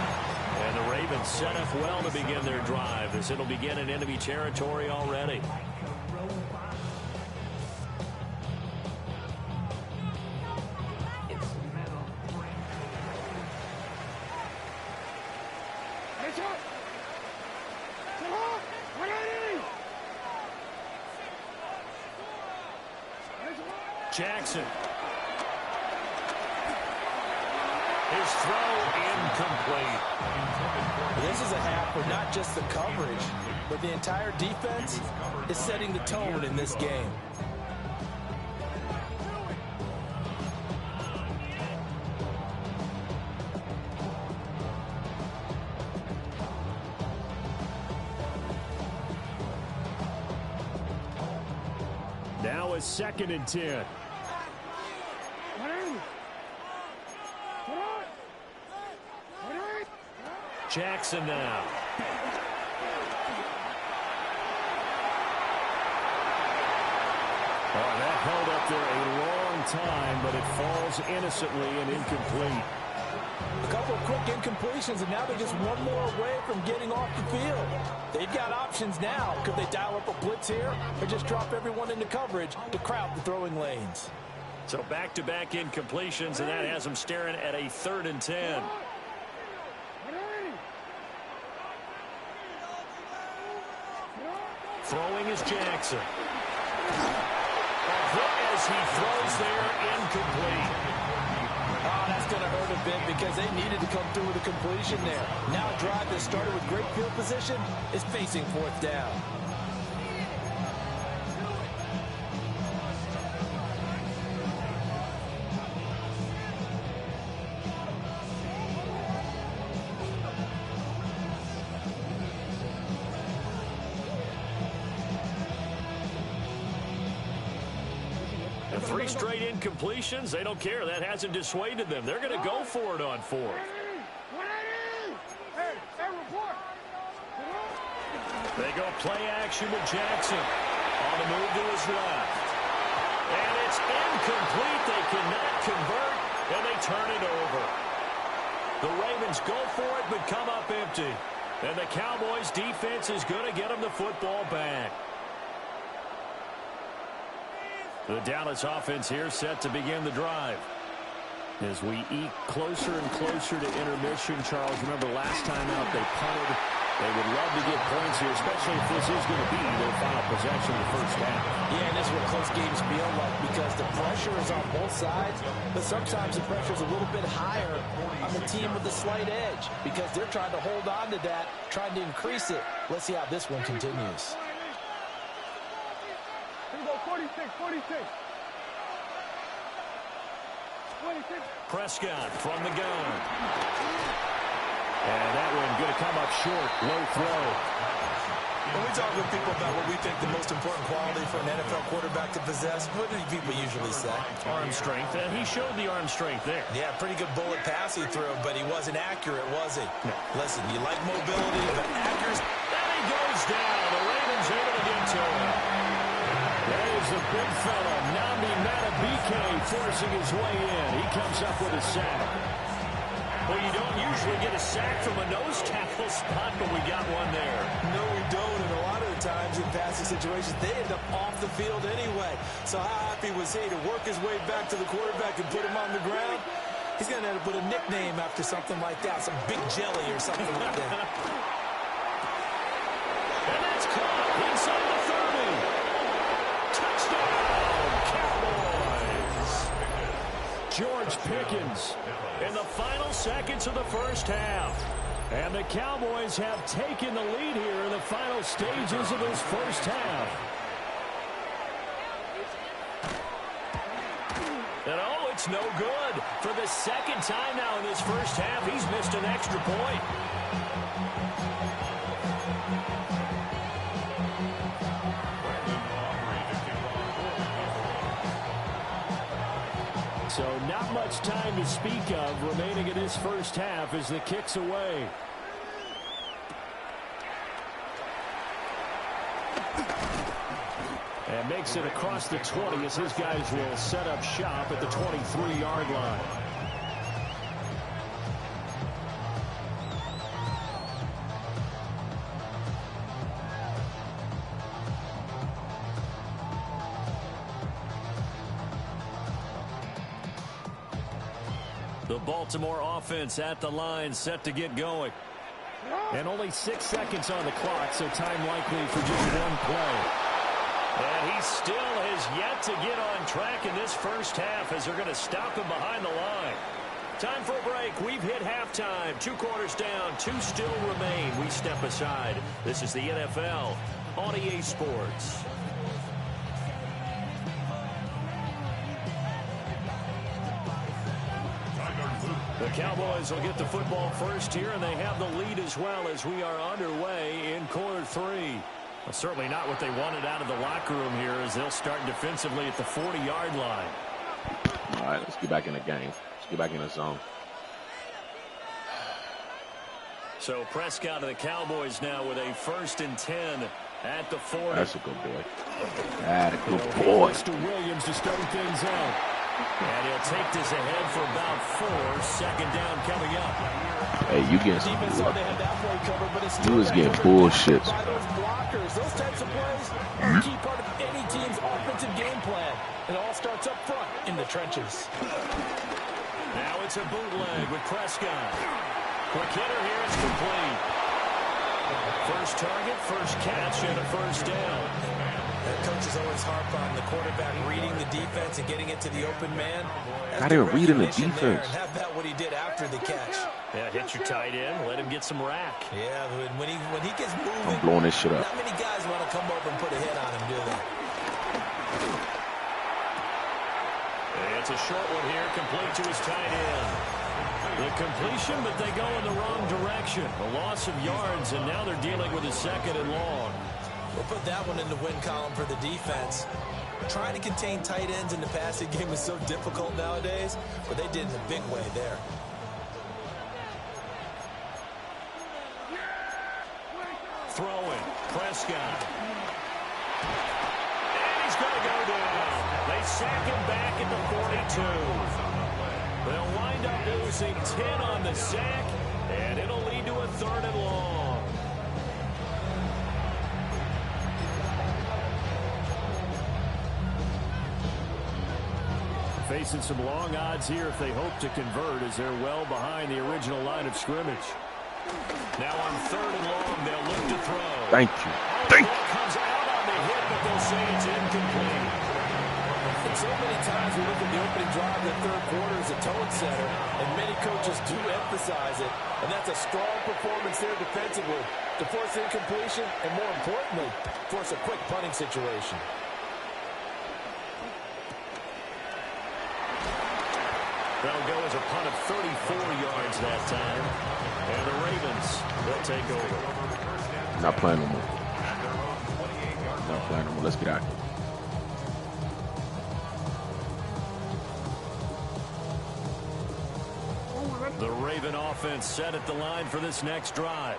And the Ravens set up well to begin their drive, as it'll begin in enemy territory already. Jackson. His throw incomplete. This is a half where not just the coverage, but the entire defense is setting the tone in this game. Now a 2nd and 10. Jackson now. Oh, that held up there a long time, but it falls innocently and incomplete. A couple of quick incompletions, and now they're just one more away from getting off the field. They've got options now. Could they dial up a blitz here or just drop everyone into coverage to crowd the throwing lanes? So back-to-back incompletions, and that has them staring at a 3rd and 10. Throwing is Jackson. As he throws there, incomplete. Oh, that's going to hurt a bit because they needed to come through with a completion there. Now a drive that started with great field position is facing 4th down. And 3 straight incompletions, they don't care. That hasn't dissuaded them. They're going to go for it on 4th. They go play action with Jackson. On the move to his left. And it's incomplete. They cannot convert, and they turn it over. The Ravens go for it, but come up empty. And the Cowboys' defense is going to get them the football back. The Dallas offense here set to begin the drive. As we eke closer and closer to intermission, Charles, remember last time out they punted. They would love to get points here, especially if this is going to be their final possession of the first half. Yeah, and this is what close games feel like because the pressure is on both sides, but sometimes the pressure is a little bit higher on the team with the slight edge because they're trying to hold on to that, trying to increase it. Let's see how this one continues. Here we go, 46. Prescott from the gun. And that one going to come up short. Low throw. When we talk with people about what we think the most important quality for an NFL quarterback to possess, what do people usually say? Arm strength. And he showed the arm strength there. Yeah, pretty good bullet pass he threw, but he wasn't accurate, was he? No. Listen, you like mobility, but accuracy. And he goes down. The Ravens able to get to him. That is the big fella, Nnamdi Madubuike, forcing his way in. He comes up with a sack. Well, you don't usually get a sack from a nose tackle spot, but we got one there. No, we don't, and a lot of the times in passing situations, they end up off the field anyway. So how happy was he to work his way back to the quarterback and put him on the ground? He's going to end up with a nickname after something like that, some Big Jelly or something like that. And that's caught inside the 30. Touchdown, Cowboys. George Pickens in the final seconds of the first half. And the Cowboys have taken the lead here in the final stages of this first half. And oh, it's no good. For the second time now in this first half, he's missed an extra point. So not much time to speak of remaining in this first half as the kick's away. And makes it across the 20 as his guys will set up shop at the 23-yard line. The Baltimore offense at the line, set to get going. And only 6 seconds on the clock, so time likely for just one play. And he still has yet to get on track in this first half as they're going to stop him behind the line. Time for a break. We've hit halftime. 2 quarters down, 2 still remain. We step aside. This is the NFL on EA Sports. The Cowboys will get the football first here, and they have the lead as well as we are underway in quarter 3. Well, certainly not what they wanted out of the locker room here as they'll start defensively at the 40-yard line. All right, let's get back in the game. Let's get back in the zone. So Prescott of the Cowboys now with a 1st and 10 at the 40. That's a good boy. That a good boy. To Williams to start things out. And he'll take this ahead for about 4. 2nd down coming up. Hey, you getting some You was getting bullshit. Those types of plays are a key part of any team's offensive game plan. It all starts up front in the trenches. Now it's a bootleg with Prescott. Quick hitter here, it's complete. First target, first catch, and a 1st down. That coach is always harp on the quarterback reading the defense and getting it to the open man. Not even reading the defense. How about what he did after the catch? Yeah, hit your tight end, let him get some rack. Yeah, when he gets moving, I'm blowing this shit up. Not many guys want to come over and put a hit on him, do they? It's a short one here, complete to his tight end. The completion, but they go in the wrong direction. A loss of yards, and now they're dealing with a 2nd and long. We'll put that one in the win column for the defense. Trying to contain tight ends in the passing game is so difficult nowadays, but they did in a big way there. Throwing, Prescott. And he's going to go down. They sack him back at the 42. They'll wind up losing 10 on the sack, and it'll lead to a 3rd and long. Facing some long odds here if they hope to convert as they're well behind the original line of scrimmage. Now on 3rd and long, they'll look to throw. Thank you. Thank you. Comes out on the hit, but they'll say it's incomplete. And so many times we look at the opening drive in the 3rd quarter as a tone setter, and many coaches do emphasize it. And that's a strong performance there defensively to force incompletion and, more importantly, force a quick punting situation. That'll go as a punt of 34 yards that time. And the Ravens will take over. Not playing no more. Not playing no more. Let's get out. The Raven offense set at the line for this next drive.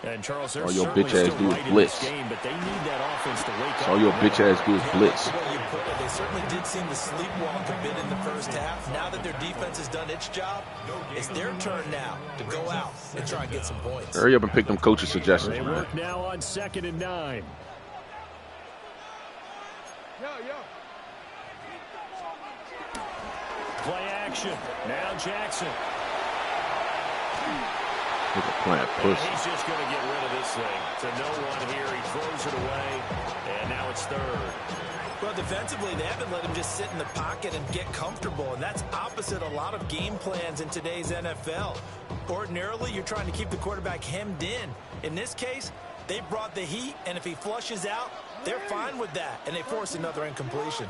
And Charles, they're your certainly bitch ass still do is right in blitz. this game, but they need that offense to wake up. All your bitch ass do is blitz. The way you put it, they certainly did seem to sleepwalk a bit in the first half. Now that their defense has done its job, it's their turn now to go out and try and get some points. Hurry up and pick them coaches' suggestions, They man. work now on 2nd and 9. Play action. Now Jackson. Playing pussy. He's just going to get rid of this thing. To no one here. He throws it away. And now it's 3rd. Well, defensively, they haven't let him just sit in the pocket and get comfortable, and that's opposite a lot of game plans in today's NFL. Ordinarily, you're trying to keep the quarterback hemmed in. In this case, they brought the heat, and if he flushes out, they're fine with that, and they force another incompletion.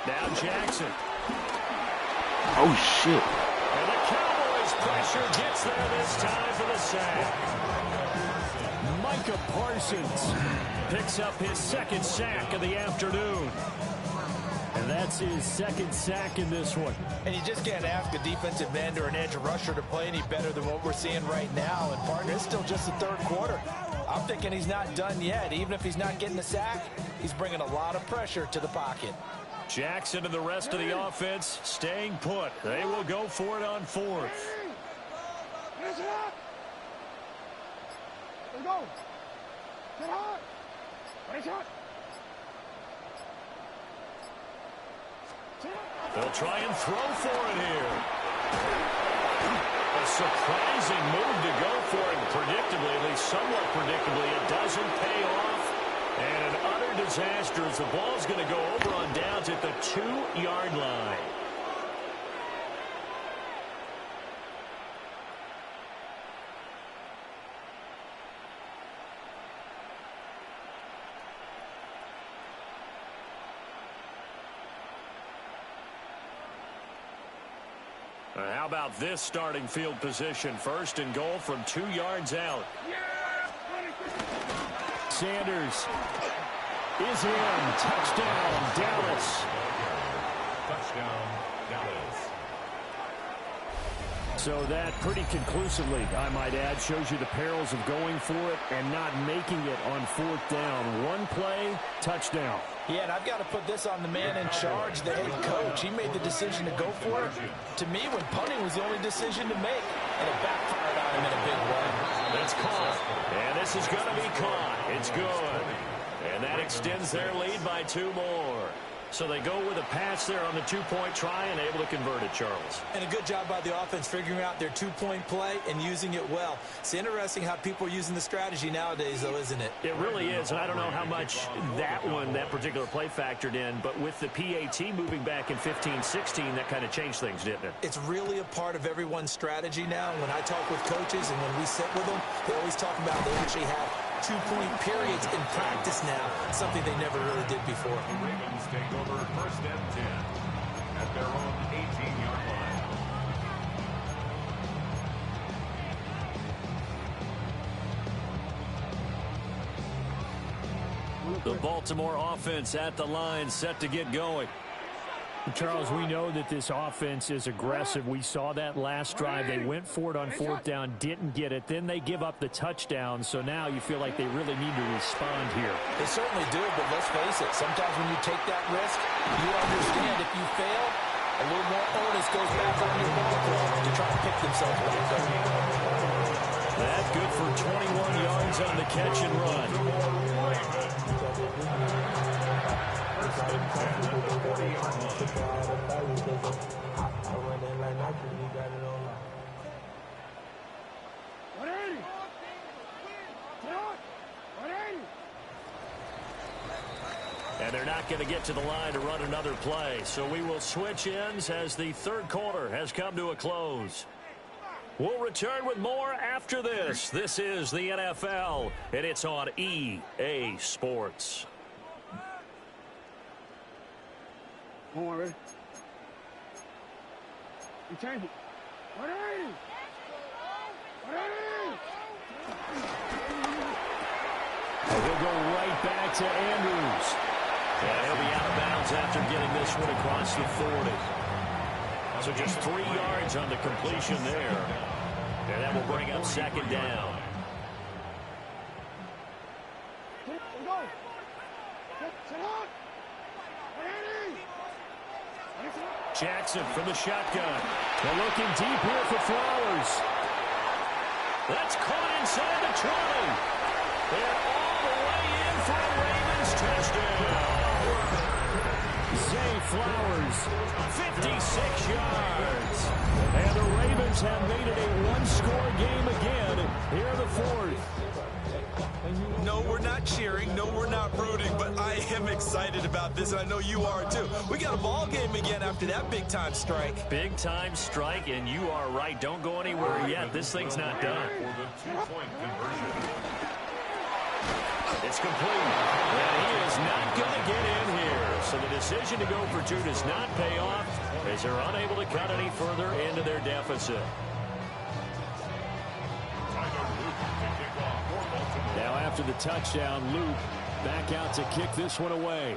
Now Jackson. Oh, shit. And the Cowboys pressure gets there this time for the sack. Micah Parsons picks up his 2nd sack of the afternoon. And that's his second sack in this one. And you just can't ask a defensive end or an edge rusher to play any better than what we're seeing right now. And, partner, it's still just the third quarter. I'm thinking he's not done yet. Even if he's not getting the sack, he's bringing a lot of pressure to the pocket. Jackson and the rest of the offense staying put. They will go for it on fourth. Let's go. Get hot. Get hot. They'll try and throw for it here. A surprising move to go for it. Predictably, at least somewhat predictably, it doesn't pay off. And an utter disaster as the ball's going to go over on downs at the 2-yard line. How about this starting field position? First and goal from 2 yards out. Sanders is in. Touchdown, Dallas. Touchdown, Dallas. So that pretty conclusively, I might add, shows you the perils of going for it and not making it on fourth down. One play, touchdown. Yeah, and I've got to put this on the man in charge, the head coach. He made the decision to go for it. To me, when punting was the only decision to make, and it backfired on him in a big way. That's caught. And this is going to be caught. It's good. And that extends their lead by 2 more. So they go with a pass there on the 2-point try and able to convert it, Charles. And a good job by the offense figuring out their 2-point play and using it well. It's interesting how people are using the strategy nowadays, though, isn't it? It really is, and I don't know how much that particular play factored in, but with the PAT moving back in 15-16, that kind of changed things, didn't it? It's really a part of everyone's strategy now. When I talk with coaches and when we sit with them, they always talk about they actually have 2-point periods in practice now, something they never really did before. The Ravens take over first and 10 at their own 18-yard line. The Baltimore offense at the line, set to get going. Charles, we know that this offense is aggressive. We saw that last drive. They went for it on fourth down, didn't get it. Then they give up the touchdown, so now you feel like they really need to respond here. They certainly do, but let's face it. Sometimes when you take that risk, you understand if you fail, a little more onus goes back on your ball club to try to pick themselves back up. That's good for 21 yards on the catch and run. First and 10 at the 40-yard line. And they're not going to get to the line to run another play. So we will switch ends as the third quarter has come to a close. We'll return with more after this. This is the NFL, and it's on EA Sports. Come on, ready? You change it. Ready? We'll go right back to Andrews. And he'll be out of bounds after getting this one across the 40. So just 3 yards on the completion there. And that will bring up second down. Jackson from the shotgun. They're looking deep here for Flowers. That's caught inside the 20. They're all the way in for a Ravens touchdown. Zay Flowers, 56 yards. And the Ravens have made it a one-score game again here in the fourth. No, we're not cheering. No, we're not rooting. But I am excited about this, and I know you are too. We got a ball game again after that big-time strike. Big-time strike, and you are right. Don't go anywhere yet. This thing's not done. For the 2-point conversion. It's complete. And he is not going to get in here. So the decision to go for 2 does not pay off as they're unable to cut any further into their deficit. now after the touchdown, Luke back out to kick this one away.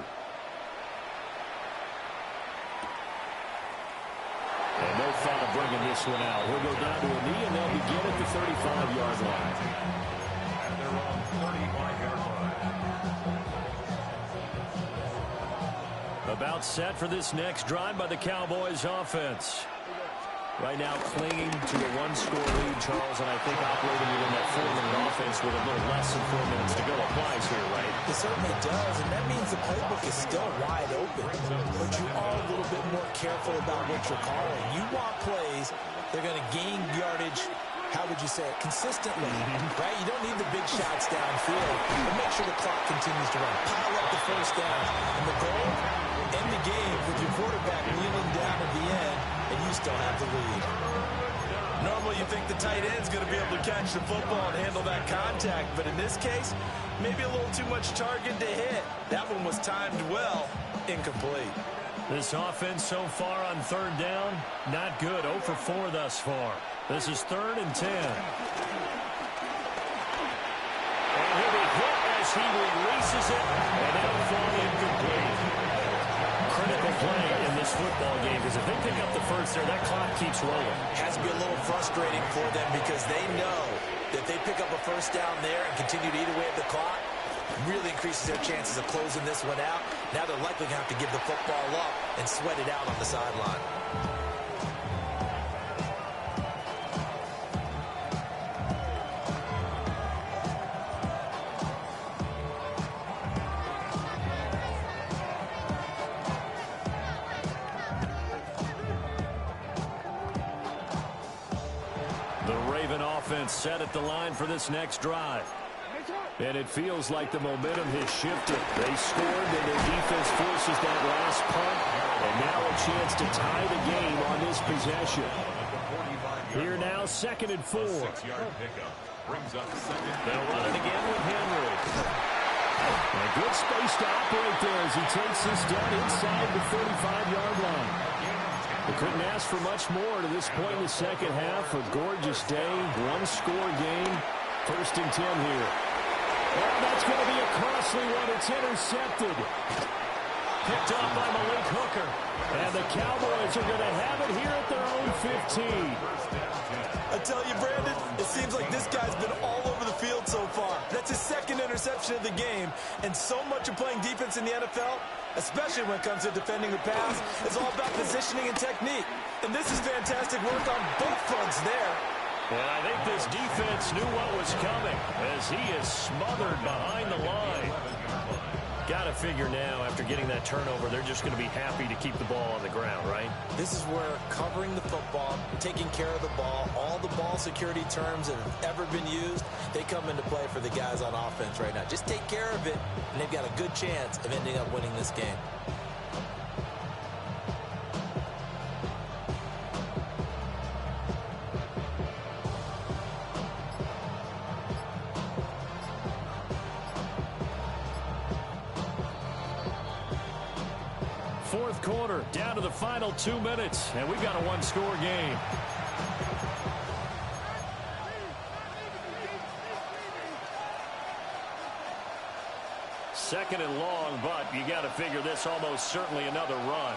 this one out. He'll go down to a knee, and they'll begin at the 35-yard line. And they're on 35-yard line. About set for this next drive by the Cowboys offense. Right now clinging to a one-score lead, Charles, and I think operating within that 4-minute offense with a little less than 4 minutes to go applies here, right? It certainly does, and that means the playbook is still wide open. But you are a little bit more careful about what you're calling. You want plays, they're going to gain yardage, how would you say it, consistently, right? You don't need the big shots downfield, but make sure the clock continues to run. Pile up the first down. And the goal, end the game with your quarterback kneeling down at the end, and you still have the lead. Normally you think the tight end's going to be able to catch the football and handle that contact, but in this case, maybe a little too much target to hit. That one was timed well, incomplete. This offense so far on third down, not good. 0 for 4 thus far. This is 3rd and 10. And he'll be hit as he releases it, and that'll fall incomplete. Critical play in this football game, because if they pick up the first there, that clock keeps rolling. Has to be a little frustrating for them because they know that if they pick up a first down there and continue to eat away at the clock, really increases their chances of closing this one out. Now they're likely going to have to give the football up and sweat it out on the sideline. Set at the line for this next drive. And it feels like the momentum has shifted. They scored, and their defense forces that last punt. And now a chance to tie the game on this possession. Here now, 2nd and 4. They'll run it again with Henry. A good space to operate there as he takes this down inside the 35-yard line. They couldn't ask for much more to this point in the second half. A gorgeous day, one-score game. 1st and 10 here. Oh, that's going to be a costly one. It's intercepted. Picked off by Malik Hooker. And the Cowboys are going to have it here at their own 15. I tell you, Brandon, it seems like this guy's been all over the field so far. That's his 2nd interception of the game. And so much of playing defense in the NFL, especially when it comes to defending the pass, is all about positioning and technique. And this is fantastic work on both fronts there. And I think this defense knew what was coming as he is smothered behind the line. Got to figure now, after getting that turnover, they're just going to be happy to keep the ball on the ground, right? This is where covering the football, taking care of the ball, all the ball security terms that have ever been used, they come into play for the guys on offense right now. Just take care of it, and they've got a good chance of ending up winning this game. Fourth quarter, down to the final 2 minutes, and we've got a one-score game. Second and long, but you got to figure this almost certainly another run.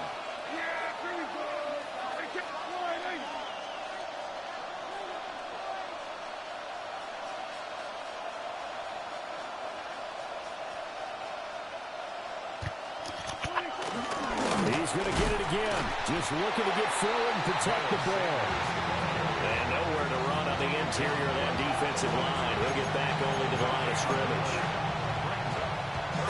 He's going to get it again. Just looking to get forward and protect the ball. And nowhere to run on the interior of that defensive line. He'll get back only to the line of scrimmage.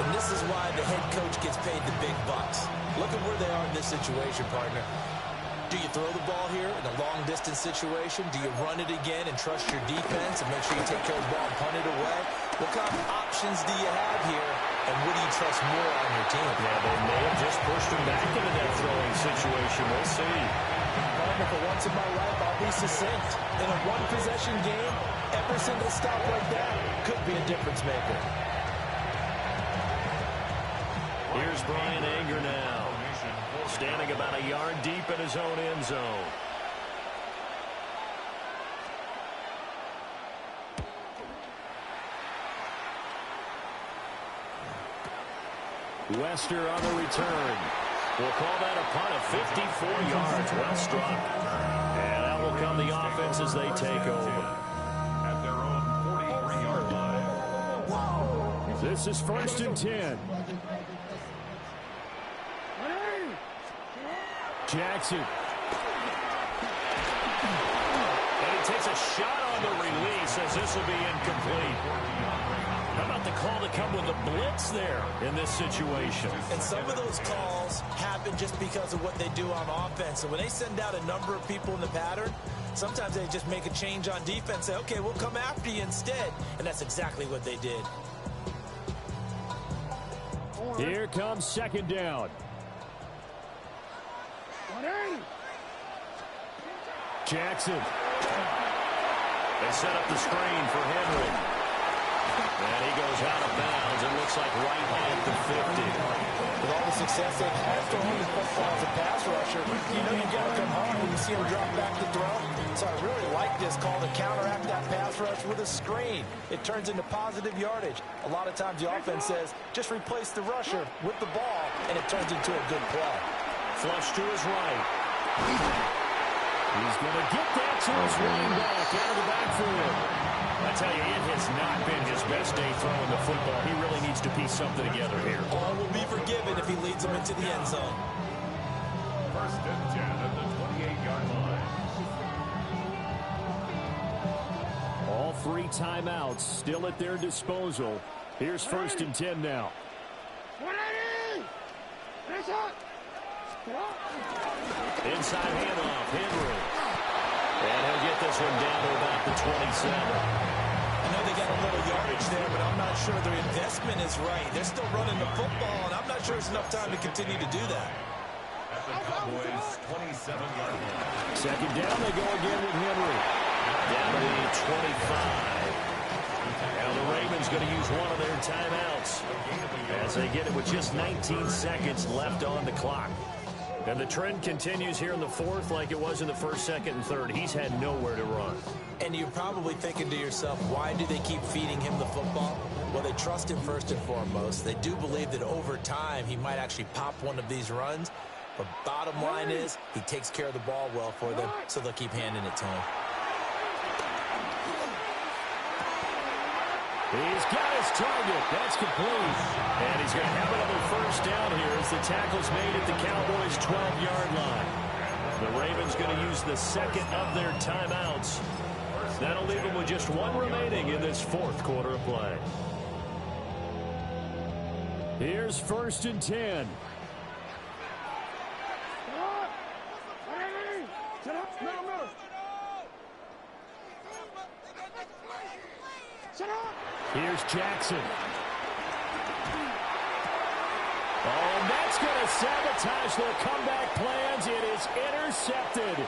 And this is why the head coach gets paid the big bucks. Look at where they are in this situation, partner. Do you throw the ball here in a long-distance situation? Do you run it again and trust your defense and make sure you take care of the ball and punt it away? What kind of options do you have here, and what do you trust more on your team? Yeah, they may have just pushed him back into that throwing situation. We'll see. Partner, for once in my life, I'll be succinct. In a one-possession game, every single stop like that could be a difference maker. Here's Brian Anger now, standing about a yard deep in his own end zone. Wester on the return. We'll call that a punt of 54 yards. Well struck. And that will come the offense as they take over. At their own 43-yard line. This is 1st and 10. Jackson. And he takes a shot on the release as this will be incomplete. How about the call to come with a blitz there in this situation? And some of those calls happen just because of what they do on offense. And when they send out a number of people in the pattern, sometimes they just make a change on defense, say, okay, we'll come after you instead. And that's exactly what they did. Here comes 2nd down. Jackson. They set up the screen for Henry. And he goes out of bounds. It looks like right at the 50. With all the success they've had throwing the football as a pass rusher, you know you've got to come hard when you see him drop back to throw. So I really like this call to counteract that pass rush with a screen. It turns into positive yardage. A lot of times the offense says, just replace the rusher with the ball, and it turns into a good play. Flush to his right. He's going to get that to his running back out of the backfield. I tell you, it has not been his best day throwing the football. He really needs to piece something together here. All will be forgiven if he leads them into the end zone. 1st and 10 at the 28-yard line. All 3 timeouts still at their disposal. Here's 1st and 10 now. Inside handoff, Henry. And he'll get this one down to about the 27. I know they got a little yardage there, but I'm not sure their investment is right. They're still running the football, and I'm not sure it's enough time to continue to do that. At the Cowboys' 27-yard line. 2nd down, they go again with Henry. Down to the 25. Now the Ravens going to use one of their timeouts as they get it with just 19 seconds left on the clock. And the trend continues here in the 4th like it was in the 1st, 2nd, and 3rd. He's had nowhere to run. And you're probably thinking to yourself, why do they keep feeding him the football? Well, they trust him first and foremost. They do believe that over time he might actually pop one of these runs. But bottom line is he takes care of the ball well for them, so they'll keep handing it to him. He's got his target. That's complete. And he's going to have another 1st down here as the tackle's made at the Cowboys' 12-yard line. The Ravens going to use the 2nd of their timeouts. That'll leave them with just 1 remaining in this 4th quarter of play. Here's 1st and 10. Here's Jackson. Oh, and that's going to sabotage their comeback plans. It is intercepted.